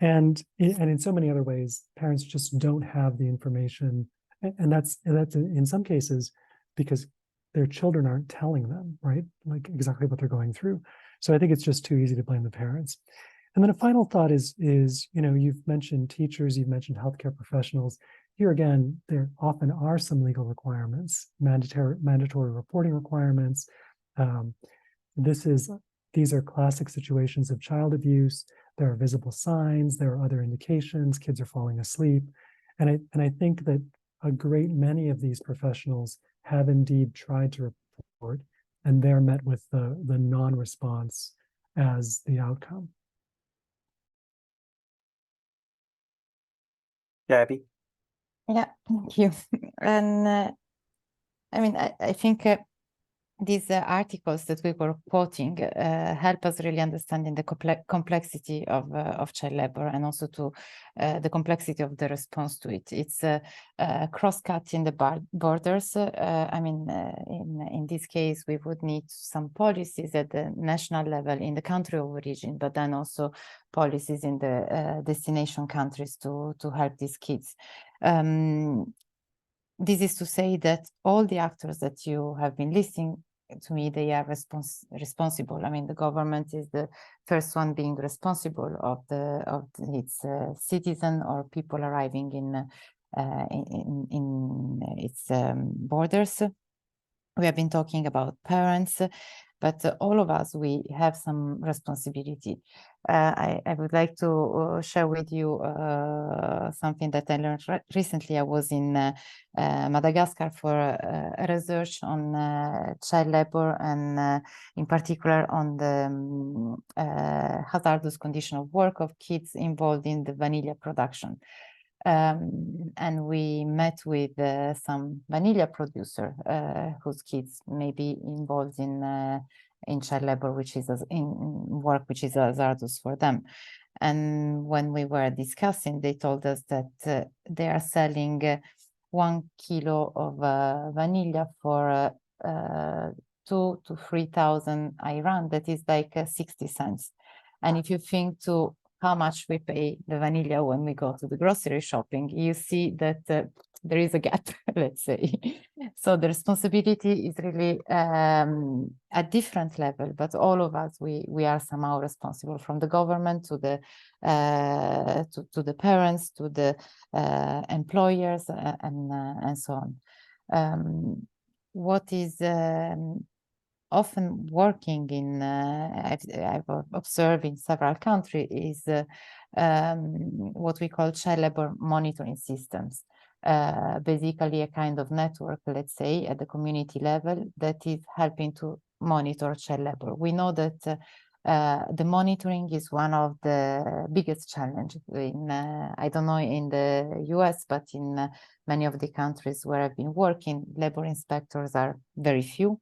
And in so many other ways, parents just don't have the information, and that's in some cases because their children aren't telling them, right, like exactly what they're going through. So I think it's just too easy to blame the parents. And then a final thought is you've mentioned teachers, you've mentioned healthcare professionals. Here again, there often are some legal requirements, mandatory reporting requirements. These are classic situations of child abuse. There are visible signs, there are other indications, kids are falling asleep. And I think that a great many of these professionals have indeed tried to report, and they're met with the non-response as the outcome. Gabby? Yeah, thank you. And I mean, I think these articles that we were quoting help us really understanding the complexity of child labor, and also to the complexity of the response to it. It's cross-cutting the borders. I mean, in this case, we would need some policies at the national level in the country of origin, but then also policies in the destination countries to help these kids. This is to say that all the actors that you have been listing, to me, they are responsible. I mean, the government is the first one being responsible of its citizen or people arriving in its borders. We have been talking about parents, but all of us, we have some responsibility. I would like to share with you something that I learned recently. I was in Madagascar for a research on child labor, and in particular on the hazardous condition of work of kids involved in the vanilla production. And we met with some vanilla producer whose kids may be involved in child labor, which is in work which is hazardous for them. And when we were discussing, they told us that they are selling 1 kilo of vanilla for 2,000 to 3,000 IRAN. That is like 60 cents. And if you think to how much we pay the vanilla when we go to the grocery shopping, you see that there is a gap, let's say. So the responsibility is really a different level, but all of us, we are somehow responsible, from the government to the parents, to the employers, and so on. What is often working in, I've observed in several countries, is what we call child labor monitoring systems. Basically a kind of network, let's say, at the community level that is helping to monitor child labor. We know that the monitoring is one of the biggest challenges in, I don't know in the US, but in many of the countries where I've been working, labor inspectors are very few.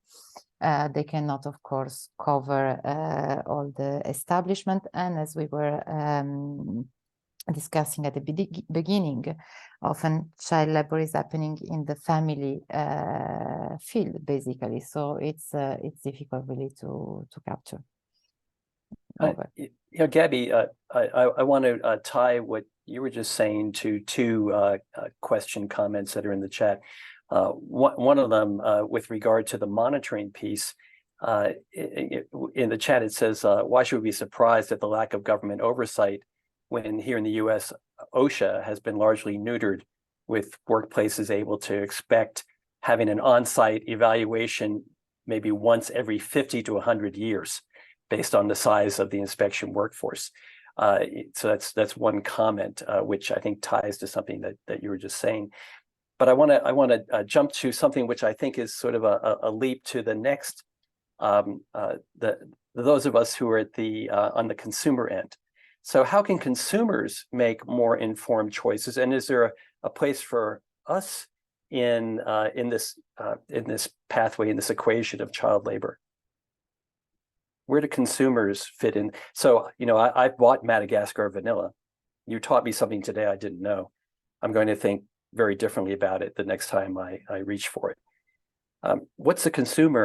They cannot, of course, cover all the establishment. And as we were discussing at the beginning, often child labor is happening in the family field, basically. So it's difficult really to capture. Gabby, I want to tie what you were just saying to two question comments that are in the chat. One of them with regard to the monitoring piece, in the chat it says, why should we be surprised at the lack of government oversight when here in the US, OSHA has been largely neutered, with workplaces able to expect having an on-site evaluation maybe once every 50 to 100 years. based on the size of the inspection workforce. So that's one comment, which I think ties to something that you were just saying. But I want to jump to something which I think is sort of a leap to the next. Those of us who are at the on the consumer end. So how can consumers make more informed choices? And is there a place for us in this pathway, in this equation of child labor? Where do consumers fit in? So, I bought Madagascar vanilla. You taught me something today I didn't know. I'm going to think very differently about it the next time I reach for it. What's the consumer?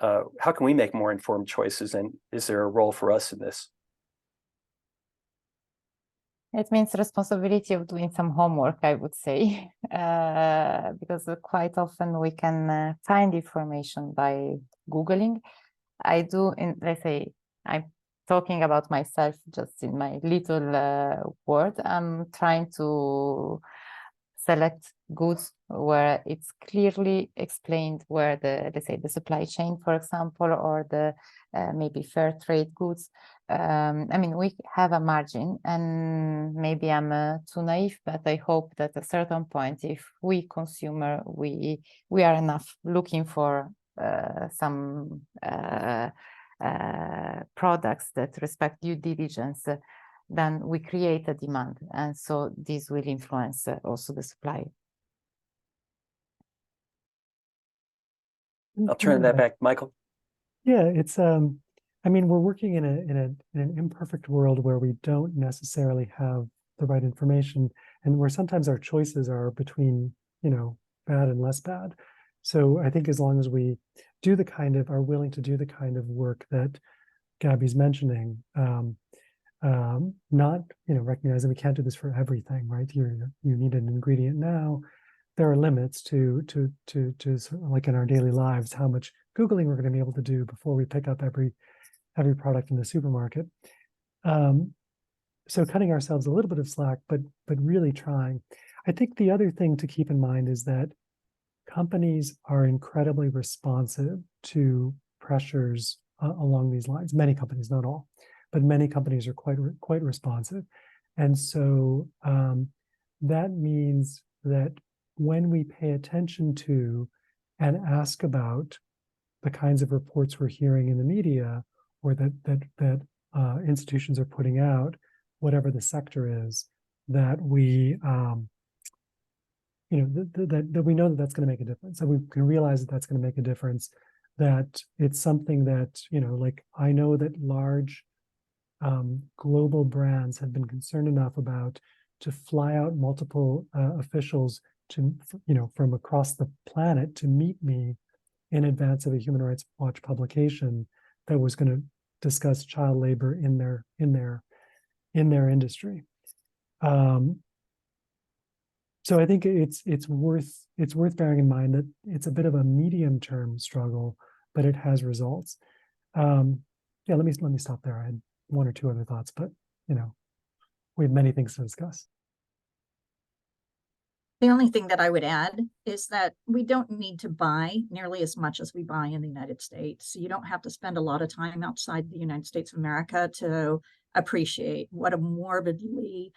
How can we make more informed choices? And is there a role for us in this? It means responsibility of doing some homework, I would say, because quite often we can find information by Googling. I do, let's say, I'm talking about myself just in my little word. I'm trying to select goods where it's clearly explained where let's say, the supply chain, for example, or the maybe fair trade goods. I mean, we have a margin, and maybe I'm too naive, but I hope that at a certain point, if we consumer, we are enough looking for some products that respect due diligence, then we create a demand, and so this will influence also the supply. I'll turn that back, Michael. Yeah, it's I mean, we're working in an imperfect world where we don't necessarily have the right information, and where sometimes our choices are between, bad and less bad. So I think as long as we are willing to do the kind of work that Gabby's mentioning, not, recognizing we can't do this for everything, right? You need an ingredient now. There are limits to sort of like in our daily lives, how much Googling we're going to be able to do before we pick up every product in the supermarket. So cutting ourselves a little bit of slack, but really trying. I think the other thing to keep in mind is that companies are incredibly responsive to pressures along these lines. Many companies, not all, but many companies are quite responsive. And so that means that when we pay attention to and ask about the kinds of reports we're hearing in the media, or that institutions are putting out, whatever the sector is, that we that we know that that's going to make a difference, that we can realize that that's going to make a difference, that it's something that, like I know that large global brands have been concerned enough about to fly out multiple officials to, from across the planet to meet me in advance of a Human Rights Watch publication that was going to discuss child labor in their industry. So I think it's worth bearing in mind that it's a bit of a medium-term struggle, but it has results. Yeah, let me stop there. I had one or two other thoughts, but we have many things to discuss. The only thing that I would add is that we don't need to buy nearly as much as we buy in the United States. So you don't have to spend a lot of time outside the United States of America to appreciate what a morbidly,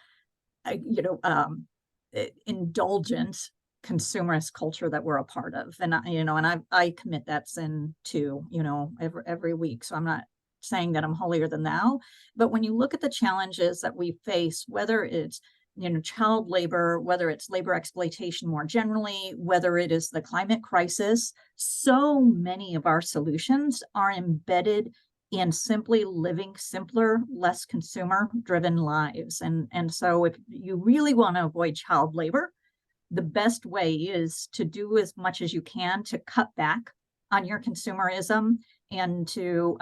indulgent consumerist culture that we're a part of. And I commit that sin to, every week. So I'm not saying that I'm holier than thou, but when you look at the challenges that we face, whether it's child labor, whether it's labor exploitation more generally, whether it is the climate crisis, so many of our solutions are embedded in simply living simpler, less consumer-driven lives. And so if you really want to avoid child labor, the best way is to do as much as you can to cut back on your consumerism and to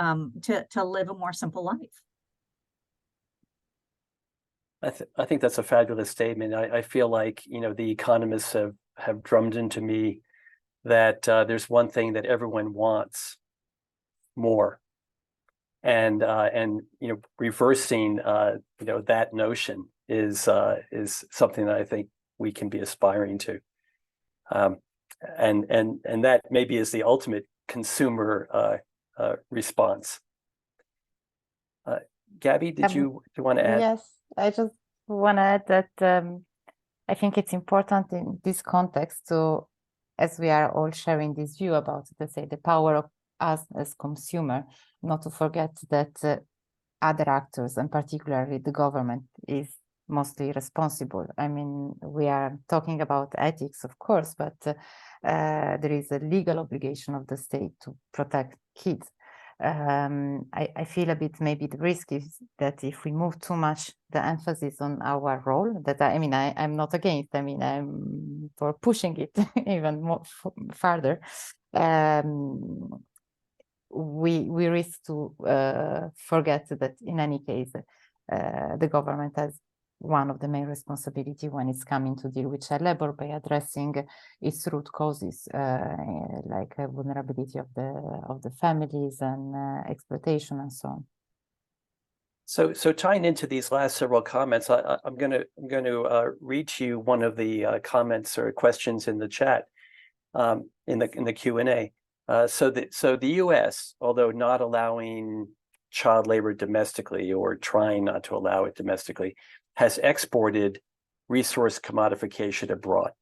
live a more simple life. I think that's a fabulous statement. I feel like, the economists have drummed into me that there's one thing that everyone wants: more. And reversing that notion is something that I think we can be aspiring to, and that maybe is the ultimate consumer response. Gabby, do you want to add? Yes, I just want to add that I think it's important in this context to, as we are all sharing this view about, let's say, the power of us as consumer, not to forget that other actors, and particularly the government, is mostly responsible. I mean, we are talking about ethics, of course, but there is a legal obligation of the state to protect kids. I feel a bit maybe the risk is that if we move too much the emphasis on our role, that I'm not against, I'm for pushing it even more farther. We risk to forget that in any case, the government has one of the main responsibility when it's coming to deal with child labor by addressing its root causes, like vulnerability of the families and exploitation and so on. So tying into these last several comments, I'm going to read to you one of the comments or questions in the chat, in the Q&A. So the U.S., although not allowing child labor domestically or trying not to allow it domestically, has exported resource commodification abroad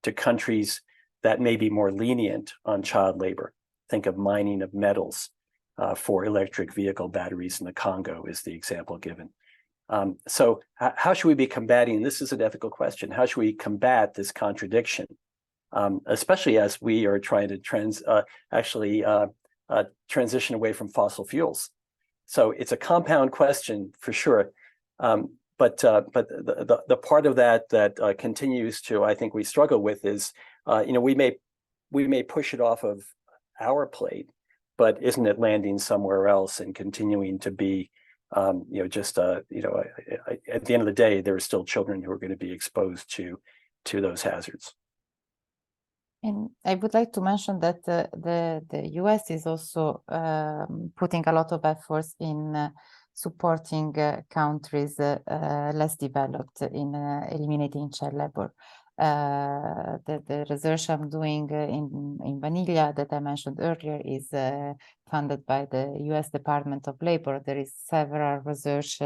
to countries that may be more lenient on child labor. Think of mining of metals for electric vehicle batteries in the Congo is the example given. So how should we be combating, this is an ethical question, how should we combat this contradiction? Especially as we are trying to transition away from fossil fuels. So it's a compound question for sure. But the part of that continues to, I think we struggle with is, we may push it off of our plate, but isn't it landing somewhere else and continuing to be, at the end of the day, there are still children who are going to be exposed to those hazards. And I would like to mention that the US is also putting a lot of efforts in supporting countries less developed in eliminating child labor. The research I'm doing in Vanilla that I mentioned earlier is funded by the US Department of Labor. There is several research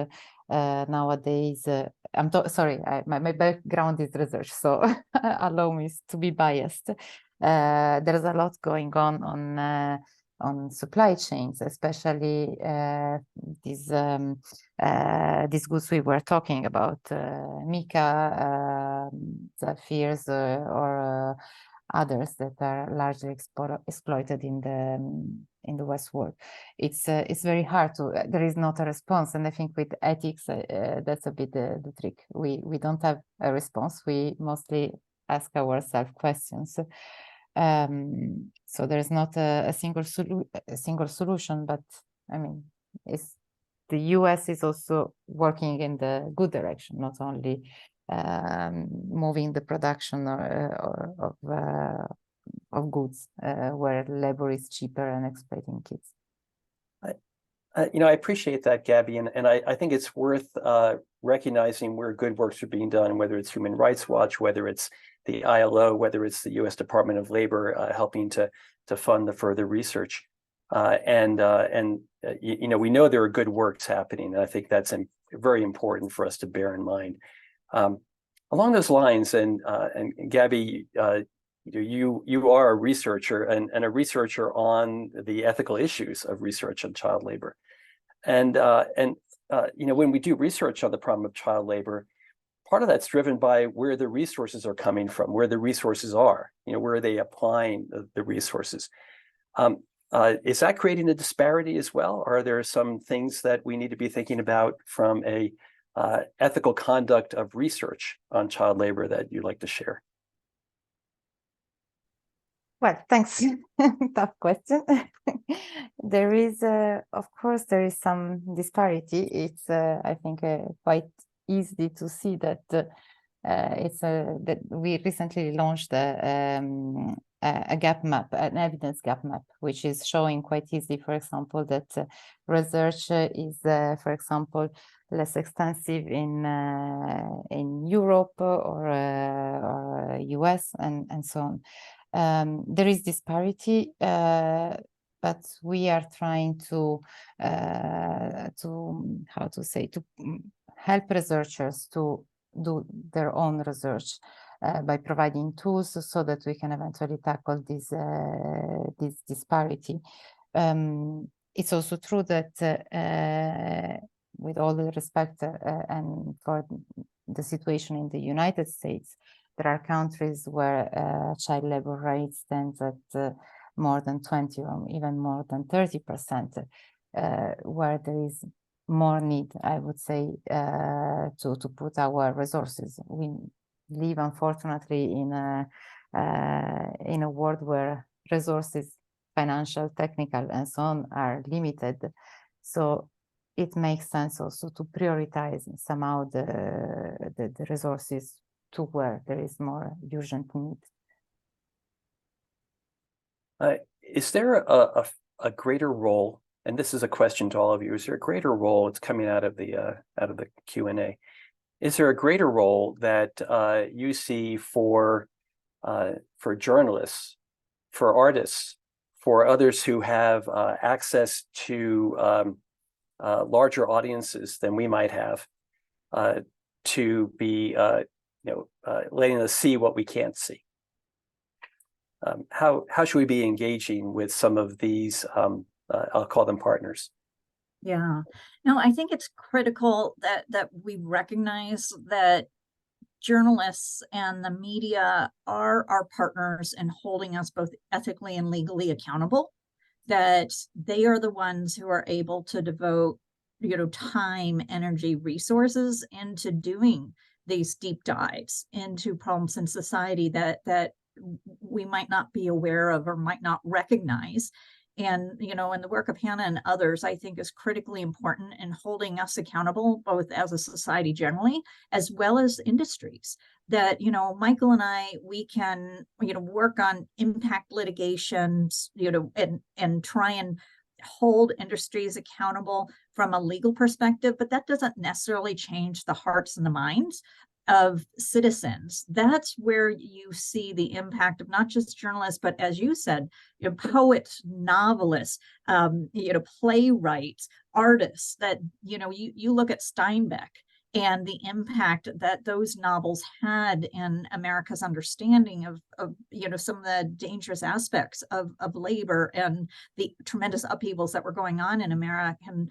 nowadays. My background is research, so allow me to be biased. There's a lot going on supply chains, especially these goods we were talking about, mica, sapphires, or others that are largely exploited in the West world. It's very hard to. There is not a response, and I think with ethics, that's a bit the trick. We don't have a response. We mostly ask ourselves questions. So there's not a single solution, but I mean, the US is also working in the good direction, not only moving the production of goods where labor is cheaper and exploiting kids. I appreciate that, Gabby, and I think it's worth recognizing where good works are being done, whether it's Human Rights Watch, whether it's the ILO, whether it's the U.S. Department of Labor helping to fund the further research, and we know there are good works happening, and I think that's very important for us to bear in mind. Along those lines, and Gabby, you are a researcher and a researcher on the ethical issues of research on child labor, and when we do research on the problem of child labor, part of that's driven by where the resources are coming from, where the resources are, where are they applying the resources. Is that creating a disparity as well? Or are there some things that we need to be thinking about from a ethical conduct of research on child labor that you'd like to share? Well, thanks. Tough question. There is, of course, there is some disparity. It's, I think, quite easy to see that that we recently launched a gap map, an evidence gap map, which is showing quite easily, for example, that research is, for example, less extensive in Europe or US and so on. There is disparity. but we are trying to how to say, to help researchers to do their own research by providing tools so that we can eventually tackle this disparity. It's also true that with all the respect and for the situation in the United States, there are countries where child labor rate stands at more than 20 or even more than 30%, where there is more need, I would say, to put our resources. We live, unfortunately, in a world where resources, financial, technical, and so on, are limited. So it makes sense also to prioritize somehow the resources to where there is more urgent need. Is there a greater role, and this is a question to all of you, is there a greater role, it's coming out of the Q&A, is there a greater role that you see for journalists, for artists, for others who have access to larger audiences than we might have, to be letting us see what we can't see? How should we be engaging with some of these, I'll call them partners? Yeah, no, I think it's critical that we recognize that journalists and the media are our partners in holding us both ethically and legally accountable, that they are the ones who are able to devote, time, energy, resources into doing these deep dives into problems in society that we might not be aware of or might not recognize. And, and the work of Hannah and others, I think, is critically important in holding us accountable, both as a society generally, as well as industries. That, Michael and I, we can, work on impact litigations, and try and hold industries accountable from a legal perspective, but that doesn't necessarily change the hearts and the minds of citizens. That's where you see the impact of not just journalists, but as you said, poets, novelists, playwrights, artists. That you look at Steinbeck and the impact that those novels had in America's understanding of some of the dangerous aspects of labor and the tremendous upheavals that were going on in American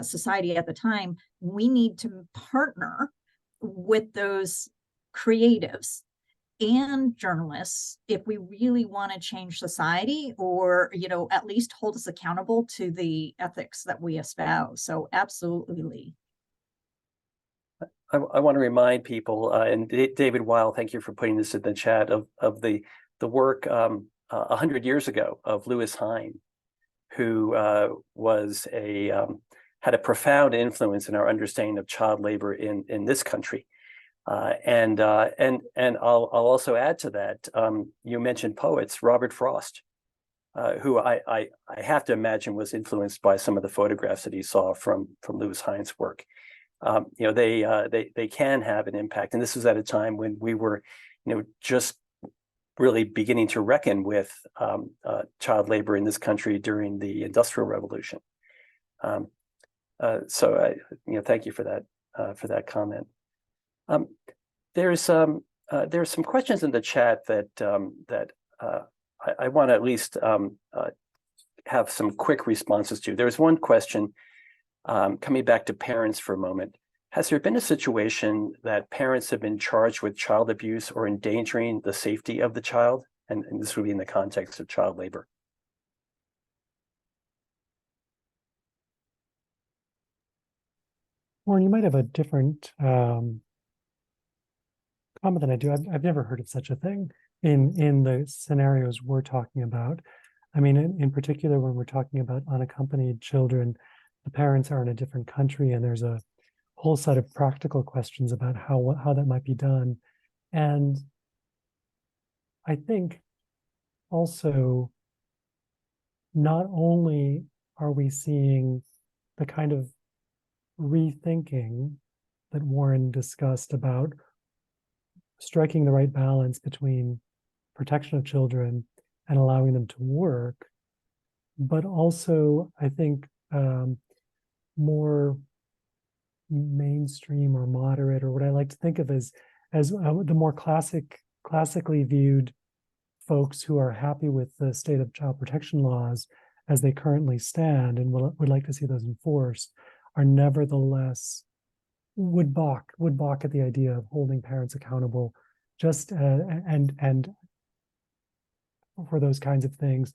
society at the time. We need to partner with those creatives and journalists if we really want to change society, or at least hold us accountable to the ethics that we espouse. So absolutely. I want to remind people, and David Weil, thank you for putting this in the chat, of the work 100 years ago of Lewis Hine, who was had a profound influence in our understanding of child labor in this country. And I'll also add to that, you mentioned poets, Robert Frost, who I have to imagine was influenced by some of the photographs that he saw from Lewis Hine's work. They can have an impact. And this was at a time when we were, just really beginning to reckon with child labor in this country during the Industrial Revolution. So thank you for that comment. There's some questions in the chat that I want to at least have some quick responses to. There's one question coming back to parents for a moment. Has there been a situation that parents have been charged with child abuse or endangering the safety of the child? And this would be in the context of child labor. Warren, you might have a different comment than I do. I've never heard of such a thing in the scenarios we're talking about. I mean, in particular, when we're talking about unaccompanied children, the parents are in a different country, and there's a whole set of practical questions about how that might be done. And I think also, not only are we seeing the kind of rethinking that Warren discussed about striking the right balance between protection of children and allowing them to work, but also I think more mainstream or moderate, or what I like to think of as the more classically viewed folks who are happy with the state of child protection laws as they currently stand and would like to see those enforced, are nevertheless would balk at the idea of holding parents accountable, just and for those kinds of things,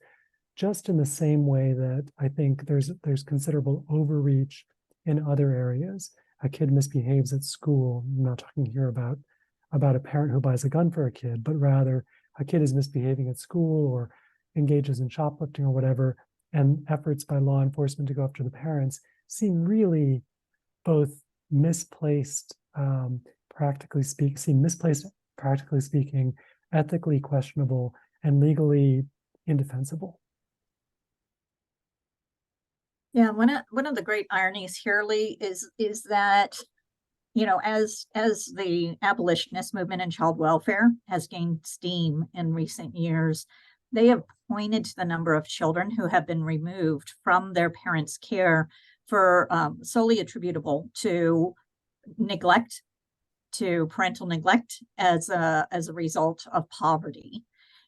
just in the same way that I think there's considerable overreach in other areas. A kid misbehaves at school. I'm not talking here about a parent who buys a gun for a kid, but rather a kid is misbehaving at school or engages in shoplifting or whatever, and efforts by law enforcement to go after the parents seem really both misplaced, practically speaking, ethically questionable, and legally indefensible. Yeah, one of the great ironies here, Lee, is that, you know, as the abolitionist movement in child welfare has gained steam in recent years, they have pointed to the number of children who have been removed from their parents' care for solely attributable to neglect, to parental neglect as a result of poverty,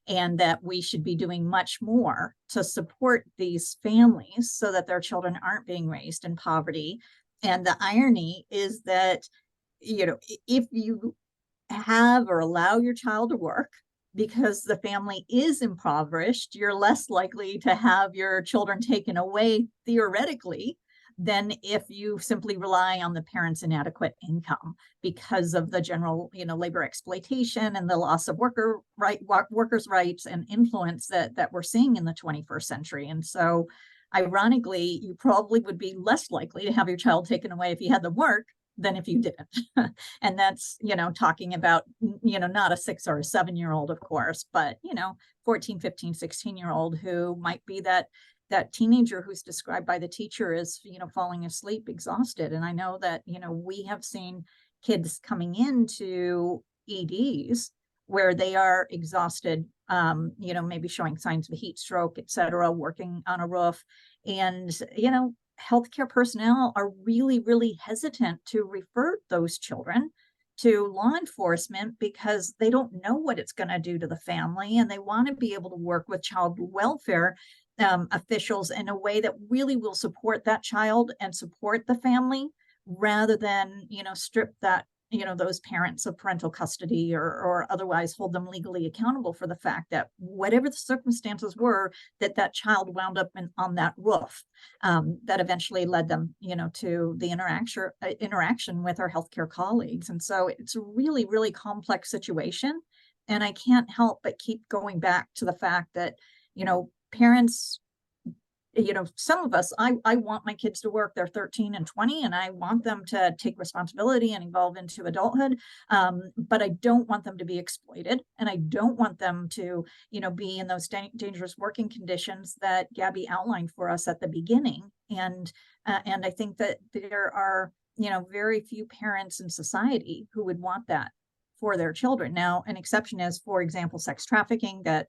and that we should be doing much more to support these families so that their children aren't being raised in poverty. And the irony is that, you know, if you have or allow your child to work because the family is impoverished, you're less likely to have your children taken away theoretically than if you simply rely on the parents' inadequate income because of the general, you know, labor exploitation and the loss of workers' rights and influence that we're seeing in the 21st century. And so, ironically, you probably would be less likely to have your child taken away if you had them work than if you didn't. And that's, you know, talking about, you know, not a 6 or a 7-year-old, of course, but, you know, 14, 15, 16-year-old who might be that teenager who's described by the teacher as, you know, falling asleep, exhausted. And I know that, you know, we have seen kids coming into EDs where they are exhausted, you know, maybe showing signs of heat stroke, et cetera, working on a roof. And, you know, healthcare personnel are really, really hesitant to refer those children to law enforcement because they don't know what it's going to do to the family, and they want to be able to work with child welfare officials in a way that really will support that child and support the family, rather than, you know, strip that, you know, those parents of parental custody or otherwise hold them legally accountable for the fact that whatever the circumstances were, that child wound up on that roof, that eventually led them, you know, to the interaction with our healthcare colleagues. And so it's a really, really complex situation. And I can't help but keep going back to the fact that, you know, parents, you know, some of us, I want my kids to work. They're 13 and 20, and I want them to take responsibility and evolve into adulthood. But I don't want them to be exploited, and I don't want them to, you know, be in those dangerous working conditions that Gabby outlined for us at the beginning. And I think that there are, you know, very few parents in society who would want that for their children. Now, an exception is, for example, sex trafficking. That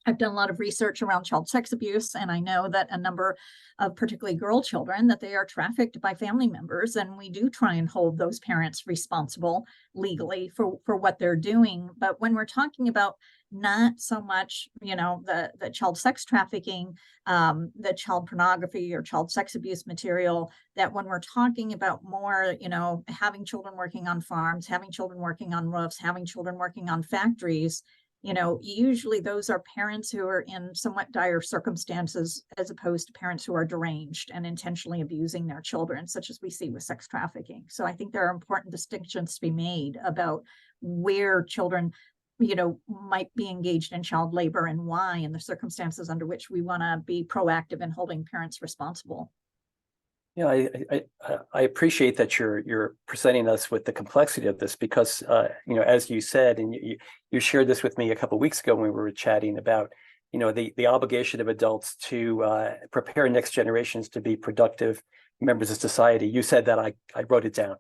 I've done a lot of research around child sex abuse, and I know that a number of particularly girl children, that they are trafficked by family members, and we do try and hold those parents responsible legally for what they're doing. But when we're talking about not so much, you know, the child sex trafficking, the child pornography or child sex abuse material, that when we're talking about more, you know, having children working on farms, having children working on roofs, having children working on factories, you know, usually those are parents who are in somewhat dire circumstances, as opposed to parents who are deranged and intentionally abusing their children, such as we see with sex trafficking. So I think there are important distinctions to be made about where children, you know, might be engaged in child labor and why, and the circumstances under which we want to be proactive in holding parents responsible. Yeah, I appreciate that you're presenting us with the complexity of this, because you know, as you said, and you shared this with me a couple of weeks ago when we were chatting about, you know, the obligation of adults to prepare next generations to be productive members of society. You said that, I wrote it down,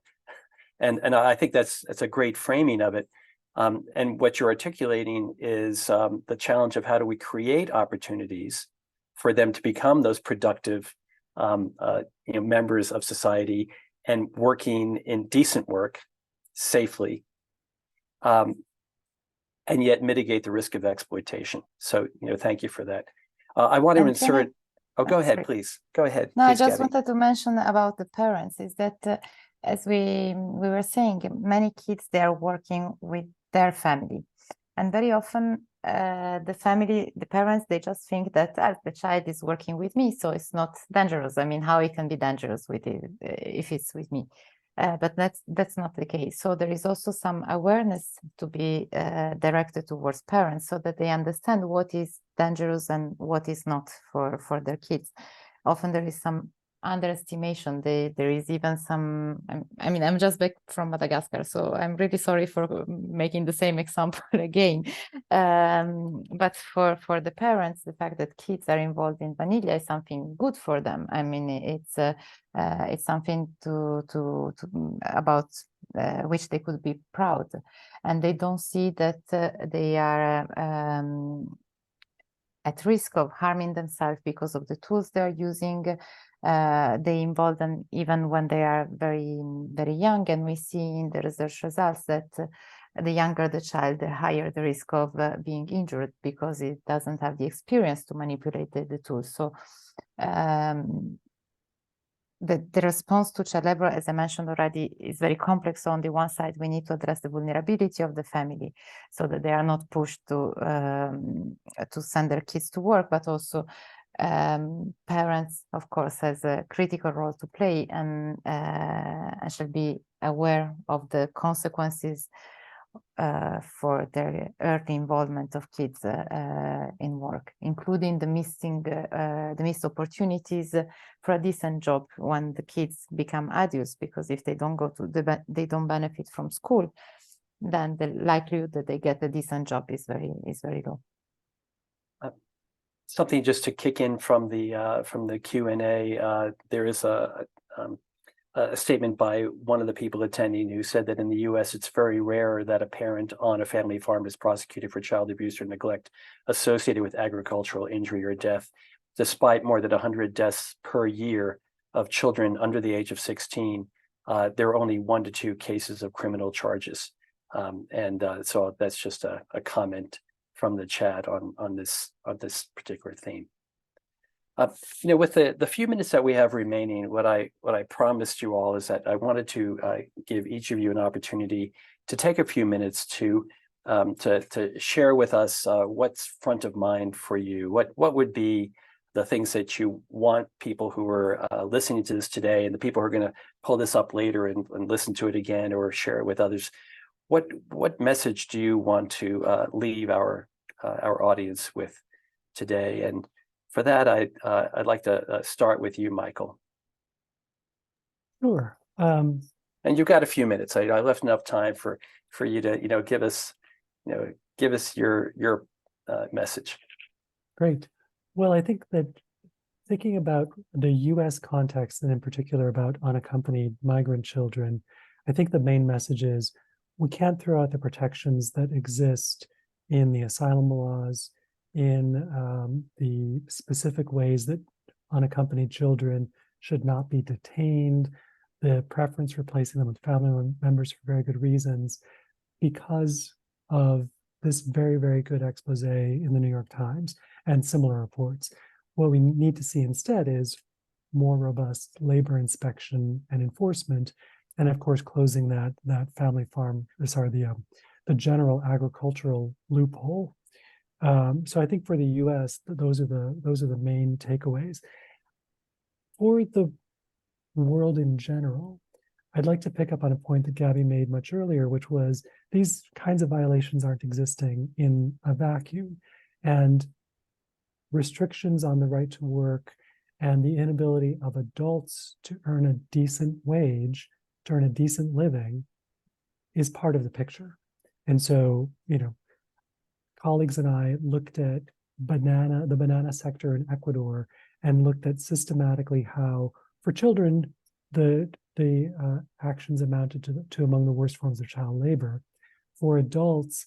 and I think that's a great framing of it. And what you're articulating is the challenge of how do we create opportunities for them to become those productive members of society and working in decent work safely, and yet mitigate the risk of exploitation. So, thank you for that. I want to And can insert. Oh, go ahead, sorry. please. Go ahead. No, I Please, just Gabby. wanted to mention about the parents is that as we were saying, many kids, they are working with their family. And very often the parents, they just think that the child is working with me, so it's not dangerous. I mean, how it can be dangerous with it if it's with me? But that's not the case. So there is also some awareness to be directed towards parents so that they understand what is dangerous and what is not for their kids. Often there is some underestimation. There is even some, I mean, I'm just back from Madagascar, so I'm really sorry for making the same example again. But for the parents, the fact that kids are involved in Vanilla is something good for them. I mean, it's something to about which they could be proud, and they don't see that they are at risk of harming themselves because of the tools they are using. They involve them even when they are very, very young. And we see in the research results that the younger the child, the higher the risk of being injured because it doesn't have the experience to manipulate the tools. So the response to child labor, as I mentioned already, is very complex. So on the one side, we need to address the vulnerability of the family so that they are not pushed to send their kids to work, but also parents, of course, has a critical role to play and should be aware of the consequences for their early involvement of kids in work, including the missed opportunities for a decent job when the kids become adults, because if they don't go to they don't benefit from school, then the likelihood that they get a decent job is very low. Something just to kick in from the Q&A, there is a statement by one of the people attending who said that in the U.S. it's very rare that a parent on a family farm is prosecuted for child abuse or neglect associated with agricultural injury or death, despite more than 100 deaths per year of children under the age of 16. There are only 1 to 2 cases of criminal charges, so that's just a comment from the chat on this particular theme. With the few minutes that we have remaining, what I promised you all is that I wanted to give each of you an opportunity to take a few minutes to share with us what's front of mind for you. What would be the things that you want people who are listening to this today, and the people who are going to pull this up later and listen to it again or share it with others? What message do you want to leave our audience with today? And for that, I'd like to start with you, Michael. Sure. And you've got a few minutes. I left enough time for you to give us your message. Great. Well, I think that thinking about the U.S. context, and in particular about unaccompanied migrant children, I think the main message is we can't throw out the protections that exist in the asylum laws, in the specific ways that unaccompanied children should not be detained, the preference for placing them with family members for very good reasons, because of this very, very good expose in the New York Times and similar reports. What we need to see instead is more robust labor inspection and enforcement, and of course closing that family farm, the general agricultural loophole. So I think for the U.S., those are the main takeaways. For the world in general, I'd like to pick up on a point that Gabby made much earlier, which was these kinds of violations aren't existing in a vacuum, and restrictions on the right to work and the inability of adults to earn a decent wage, to earn a decent living, is part of the picture. And so, colleagues and I looked at the banana sector in Ecuador and looked at systematically how, for children, the actions amounted to among the worst forms of child labor. For adults,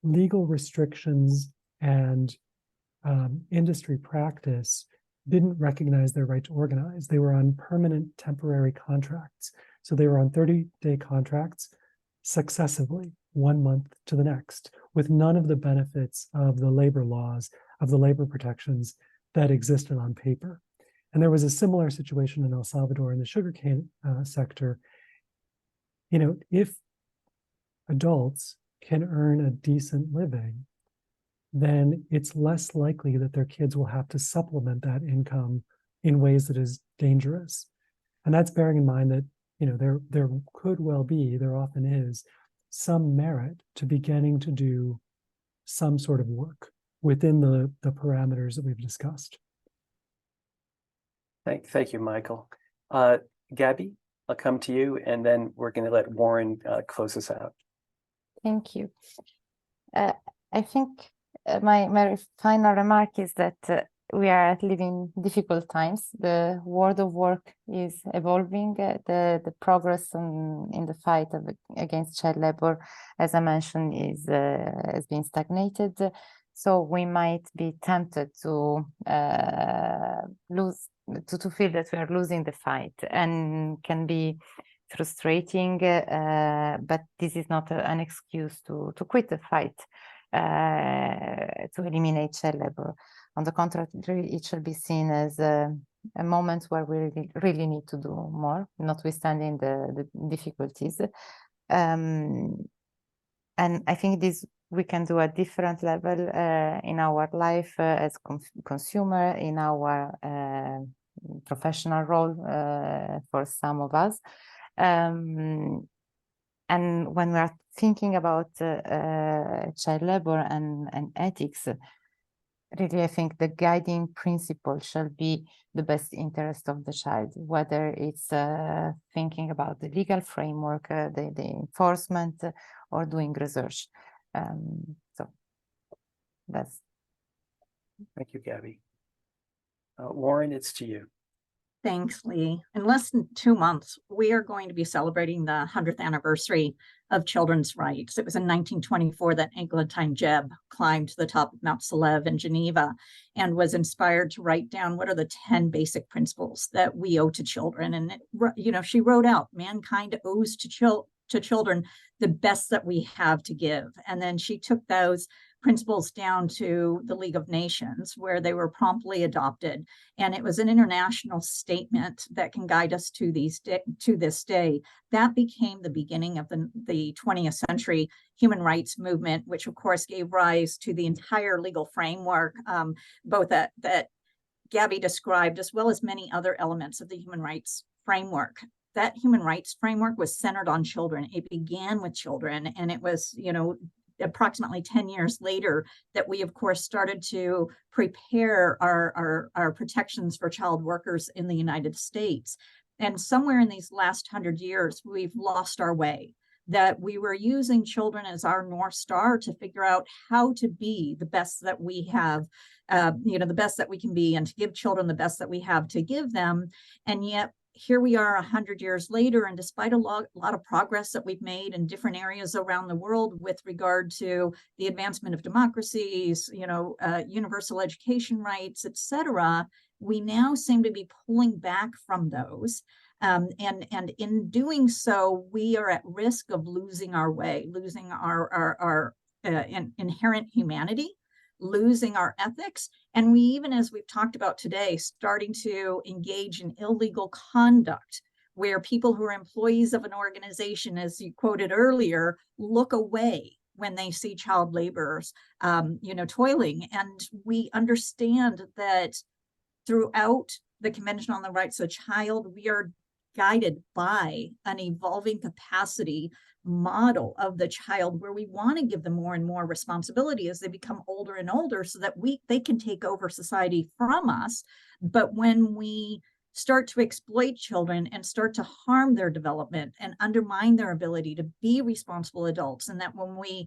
legal restrictions and industry practice didn't recognize their right to organize. They were on permanent temporary contracts. So they were on 30-day contracts successively, 1 month to the next, with none of the benefits of the labor laws, of the labor protections that existed on paper. And there was a similar situation in El Salvador in the sugarcane sector. You know, if adults can earn a decent living, then it's less likely that their kids will have to supplement that income in ways that is dangerous. And that's bearing in mind that, you know, there could well be, there often is, some merit to beginning to do some sort of work within the parameters that we've discussed. Thank you, Michael. Gabby, I'll come to you, and then we're going to let Warren close us out. Thank you. I think my final remark is that we are living difficult times. The world of work is evolving. The progress in the fight against child labor, as I mentioned, has been stagnated. So we might be tempted to feel that we are losing the fight, and can be frustrating. But this is not an excuse to quit the fight to eliminate child labor. On the contrary, it should be seen as a moment where we really need to do more, notwithstanding the difficulties. And I think we can do at different level in our life as consumer, in our professional role for some of us. And when we are thinking about child labor and ethics, really, I think the guiding principle shall be the best interest of the child, whether it's thinking about the legal framework, the enforcement, or doing research. So that's. Thank you, Gabby. Warren, it's to you. Thanks, Lee. In less than 2 months, we are going to be celebrating the 100th anniversary of children's rights. It was in 1924 that Eglantine Jebb climbed to the top of Mount Saleve in Geneva and was inspired to write down what are the 10 basic principles that we owe to children. And, she wrote out, mankind owes to children the best that we have to give. And then she took those principles down to the League of Nations, where they were promptly adopted. And it was an international statement that can guide us to this day. That became the beginning of the 20th century human rights movement, which of course gave rise to the entire legal framework, both that Gabby described, as well as many other elements of the human rights framework. That human rights framework was centered on children. It began with children, and it was, approximately 10 years later that we, of course, started to prepare our protections for child workers in the United States. And somewhere in these last 100 years, we've lost our way, that we were using children as our North Star to figure out how to be the best that we have, the best that we can be, and to give children the best that we have to give them. And yet, here we are 100 years later, and despite a lot of progress that we've made in different areas around the world with regard to the advancement of democracies, universal education rights, etc., we now seem to be pulling back from those. And in doing so, we are at risk of losing our way, losing our inherent humanity, losing our ethics, and we even, as we've talked about today, starting to engage in illegal conduct where people who are employees of an organization, as you quoted earlier, look away when they see child laborers, toiling. And we understand that throughout the Convention on the Rights of the Child, we are guided by an evolving capacity model of the child, where we want to give them more and more responsibility as they become older and older, so that they can take over society from us. But when we start to exploit children and start to harm their development and undermine their ability to be responsible adults, and that when we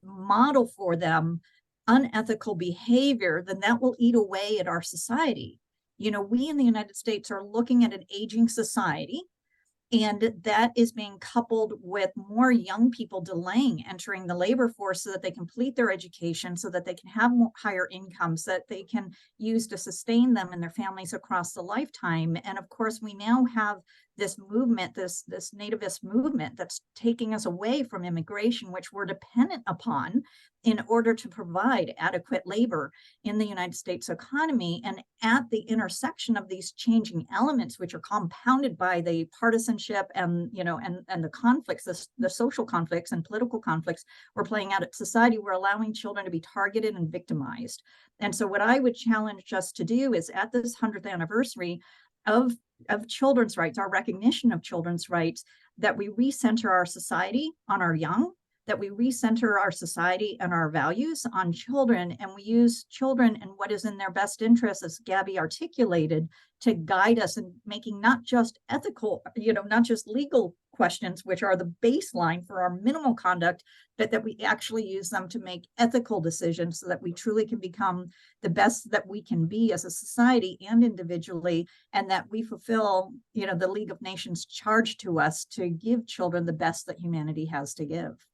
model for them unethical behavior, then that will eat away at our society. We in the United States are looking at an aging society, And that is being coupled with more young people delaying entering the labor force so that they complete their education, so that they can have more, higher incomes that they can use to sustain them and their families across the lifetime. And of course, we now have this movement, this nativist movement that's taking us away from immigration, which we're dependent upon in order to provide adequate labor in the United States economy. And at the intersection of these changing elements, which are compounded by the partisanship and, you know, and the conflicts, the social conflicts and political conflicts we're playing out at society, we're allowing children to be targeted and victimized. And so what I would challenge us to do is, at this 100th anniversary of children's rights, our recognition of children's rights, that we recenter our society on our young, that we recenter our society and our values on children, and we use children and what is in their best interest, as Gabby articulated, to guide us in making not just ethical, you know, not just legal questions, which are the baseline for our minimal conduct, but that we actually use them to make ethical decisions so that we truly can become the best that we can be as a society and individually, and that we fulfill, you know, the League of Nations charge to us to give children the best that humanity has to give.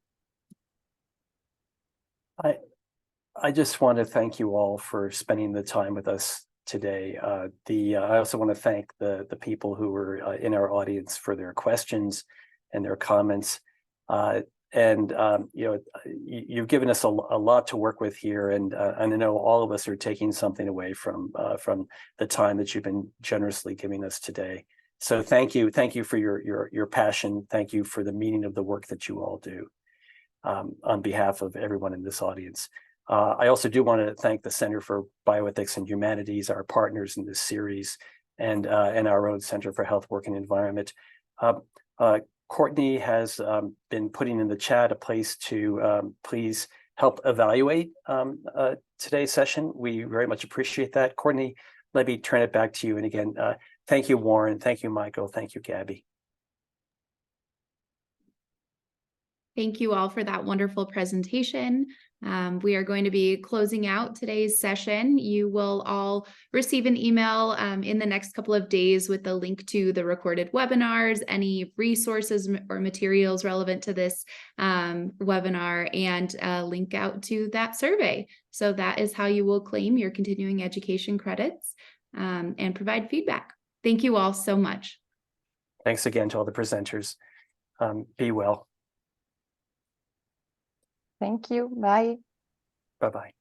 I just want to thank you all for spending the time with us today. I also want to thank the people who were in our audience for their questions and their comments. You've given us a lot to work with here, and I know all of us are taking something away from the time that you've been generously giving us today. So thank you for your passion. Thank you for the meaning of the work that you all do. On behalf of everyone in this audience. I also do want to thank the Center for Bioethics and Humanities, our partners in this series, and our own Center for Health, Work, and Environment. Courtney has been putting in the chat a place to please help evaluate today's session. We very much appreciate that. Courtney, let me turn it back to you. And again, thank you, Warren. Thank you, Michael. Thank you, Gabby. Thank you all for that wonderful presentation. We are going to be closing out today's session. You will all receive an email in the next couple of days with a link to the recorded webinars, any resources or materials relevant to this webinar, and a link out to that survey. So that is how you will claim your continuing education credits and provide feedback. Thank you all so much. Thanks again to all the presenters. Be well. Thank you. Bye. Bye-bye.